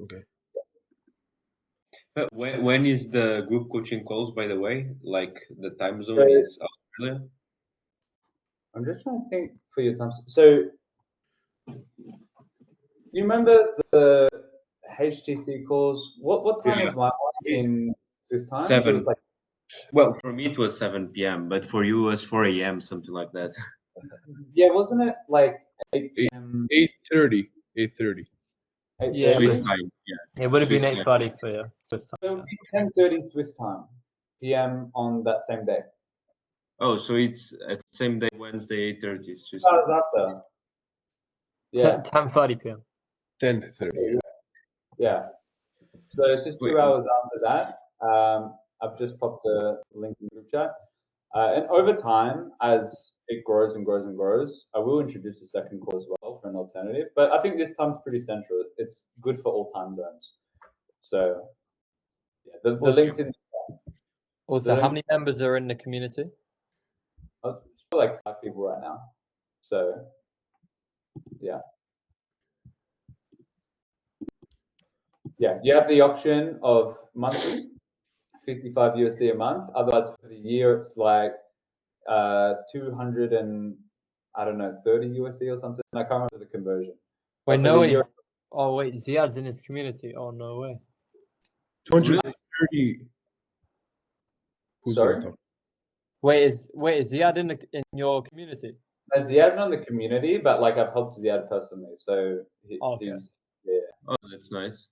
Speaker 6: Okay.
Speaker 3: But when is the group coaching calls, by the way? Like the time zone
Speaker 1: So
Speaker 3: is Australia?
Speaker 1: I'm just trying to think for your time. So you remember the HTC calls? What time
Speaker 3: Yeah,
Speaker 1: was my one in Swiss time? It was
Speaker 3: 7.
Speaker 1: like,
Speaker 3: Well, for me it was 7 p.m., but for you it was 4 a.m., something like that.
Speaker 1: yeah, wasn't it like 8
Speaker 6: Eight-
Speaker 1: p.m.
Speaker 6: 8:30. 8:30.
Speaker 1: 8:30?
Speaker 5: Yeah,
Speaker 3: Swiss
Speaker 5: but
Speaker 3: time, yeah.
Speaker 5: it would have been
Speaker 3: Swiss time.
Speaker 5: 8:30 for you. Swiss
Speaker 1: So it
Speaker 5: time.
Speaker 1: would be 10:30 Swiss time p.m. on that same day.
Speaker 3: Oh, so it's at the same day, Wednesday, 8:30 Swiss
Speaker 1: 2
Speaker 3: time.
Speaker 1: hours after. Yeah.
Speaker 5: 10:30 p.m.
Speaker 6: 10:30.
Speaker 1: Yeah. So it's just
Speaker 3: Wait,
Speaker 1: 2 hours after that. I've just popped the link in the group chat. And over time, as it grows and grows and grows, I will introduce a second call as well for an alternative. But I think this time's pretty central. It's good for all time zones. So yeah, the
Speaker 5: Also,
Speaker 1: links in
Speaker 5: also, how
Speaker 1: links-
Speaker 5: many members are in the community?
Speaker 1: it's for like 5 people right now. So yeah. Yeah, you have the option of monthly, 55 USD a month. Otherwise, for the year, it's like 200 and I don't know, 30 USD or something. I can't remember the conversion.
Speaker 5: Wait,
Speaker 1: But for
Speaker 5: no,
Speaker 1: the year,
Speaker 5: oh wait, Ziad's in his community. Oh no way.
Speaker 6: 230. Who's
Speaker 1: sorry,
Speaker 6: gonna talk?
Speaker 5: Wait, is Ziad in your community?
Speaker 1: Ziad's not in the community, but like I've helped Ziad personally, so
Speaker 5: Okay.
Speaker 1: he's yeah.
Speaker 3: oh, that's nice.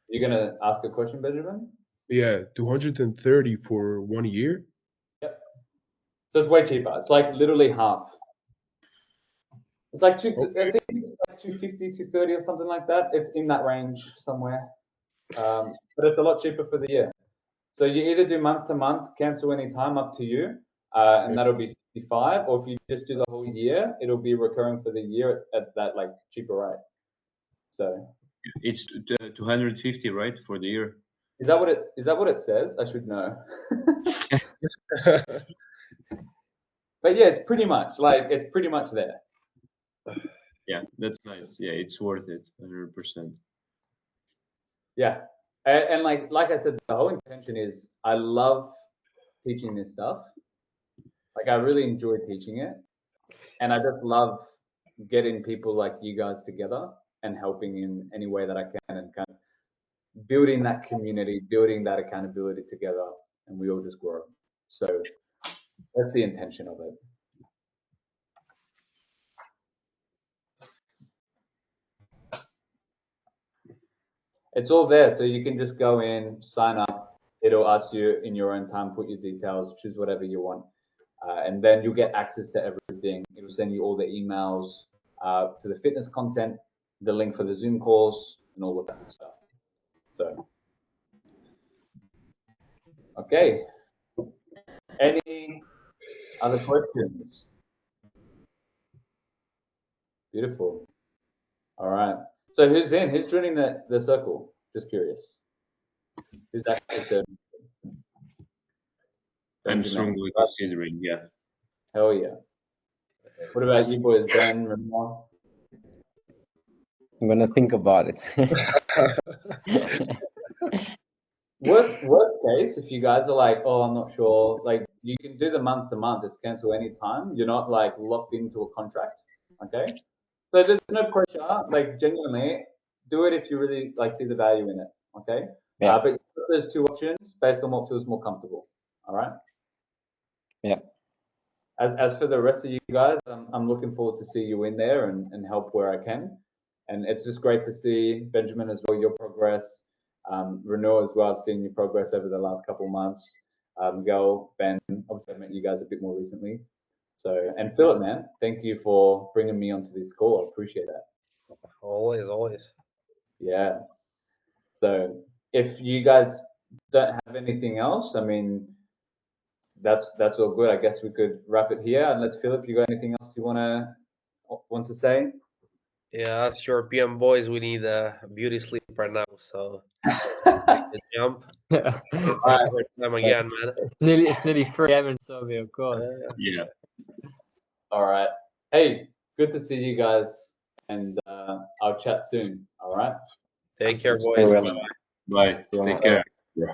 Speaker 1: You're gonna ask a question, Benjamin?
Speaker 6: Yeah, 230 for 1 year.
Speaker 1: Yep. So it's way cheaper. It's like literally half. It's like I think it's like 250, 230 or something like that. It's in that range somewhere. But it's a lot cheaper for the year. So you either do month to month, cancel any time, up to you, and that'll be 55. Or if you just do the whole year, it'll be recurring for the year at that like cheaper rate. So
Speaker 3: It's 250, right, for the year?
Speaker 1: is that what it says? I should know. But yeah, it's pretty much there.
Speaker 3: Yeah, that's nice. Yeah, it's worth it, 100%.
Speaker 1: Yeah, and like I said, the whole intention is I love teaching this stuff. Like I really enjoy teaching it, and I just love getting people like you guys together and helping in any way that I can, and kind of building that community, building that accountability together, and we all just grow. So that's the intention of it. It's all there, so you can just go in, sign up. It'll ask you in your own time, put your details, choose whatever you want, and then you'll get access to everything. It'll send you all the emails to the fitness content, the link for the Zoom calls, and all of that stuff. So, okay. Any other questions? Beautiful. All right. So who's in? Who's joining the circle? Just curious. Who's actually serving?
Speaker 3: I'm
Speaker 1: Benjamin.
Speaker 3: strongly considering, yeah.
Speaker 1: Hell yeah. What about you boys, Ben, Ramon?
Speaker 7: I'm gonna think about it.
Speaker 1: Worst case, if you guys are like, oh, I'm not sure, like you can do the month to month. It's cancel anytime. You're not like locked into a contract. Okay. So there's no pressure. Like genuinely, do it if you really like see the value in it. Okay.
Speaker 7: Yeah.
Speaker 1: But there's two options based on what feels more comfortable. All right.
Speaker 7: Yeah.
Speaker 1: As for the rest of you guys, I'm looking forward to see you in there and help where I can. And it's just great to see Benjamin as well, your progress. Renault as well, I've seen your progress over the last couple of months. Miguel, Ben, obviously I met you guys a bit more recently. So, and Philip, man, thank you for bringing me onto this call. I appreciate that.
Speaker 2: Always.
Speaker 1: Yeah. So if you guys don't have anything else, I mean, that's all good. I guess we could wrap it here. Unless Philip, you got anything else you want to say?
Speaker 2: Yeah, as European boys, we need a beauty sleep right now. So let's jump.
Speaker 1: All right.
Speaker 2: Time again, man.
Speaker 5: It's nearly 3 a.m. in Serbia, of course.
Speaker 3: Yeah.
Speaker 1: All right. Hey, good to see you guys. and I'll chat soon. All right.
Speaker 2: Take care,
Speaker 7: Stay
Speaker 2: boys.
Speaker 7: well.
Speaker 3: Bye.
Speaker 7: Yeah.
Speaker 3: Take care.
Speaker 6: Yeah.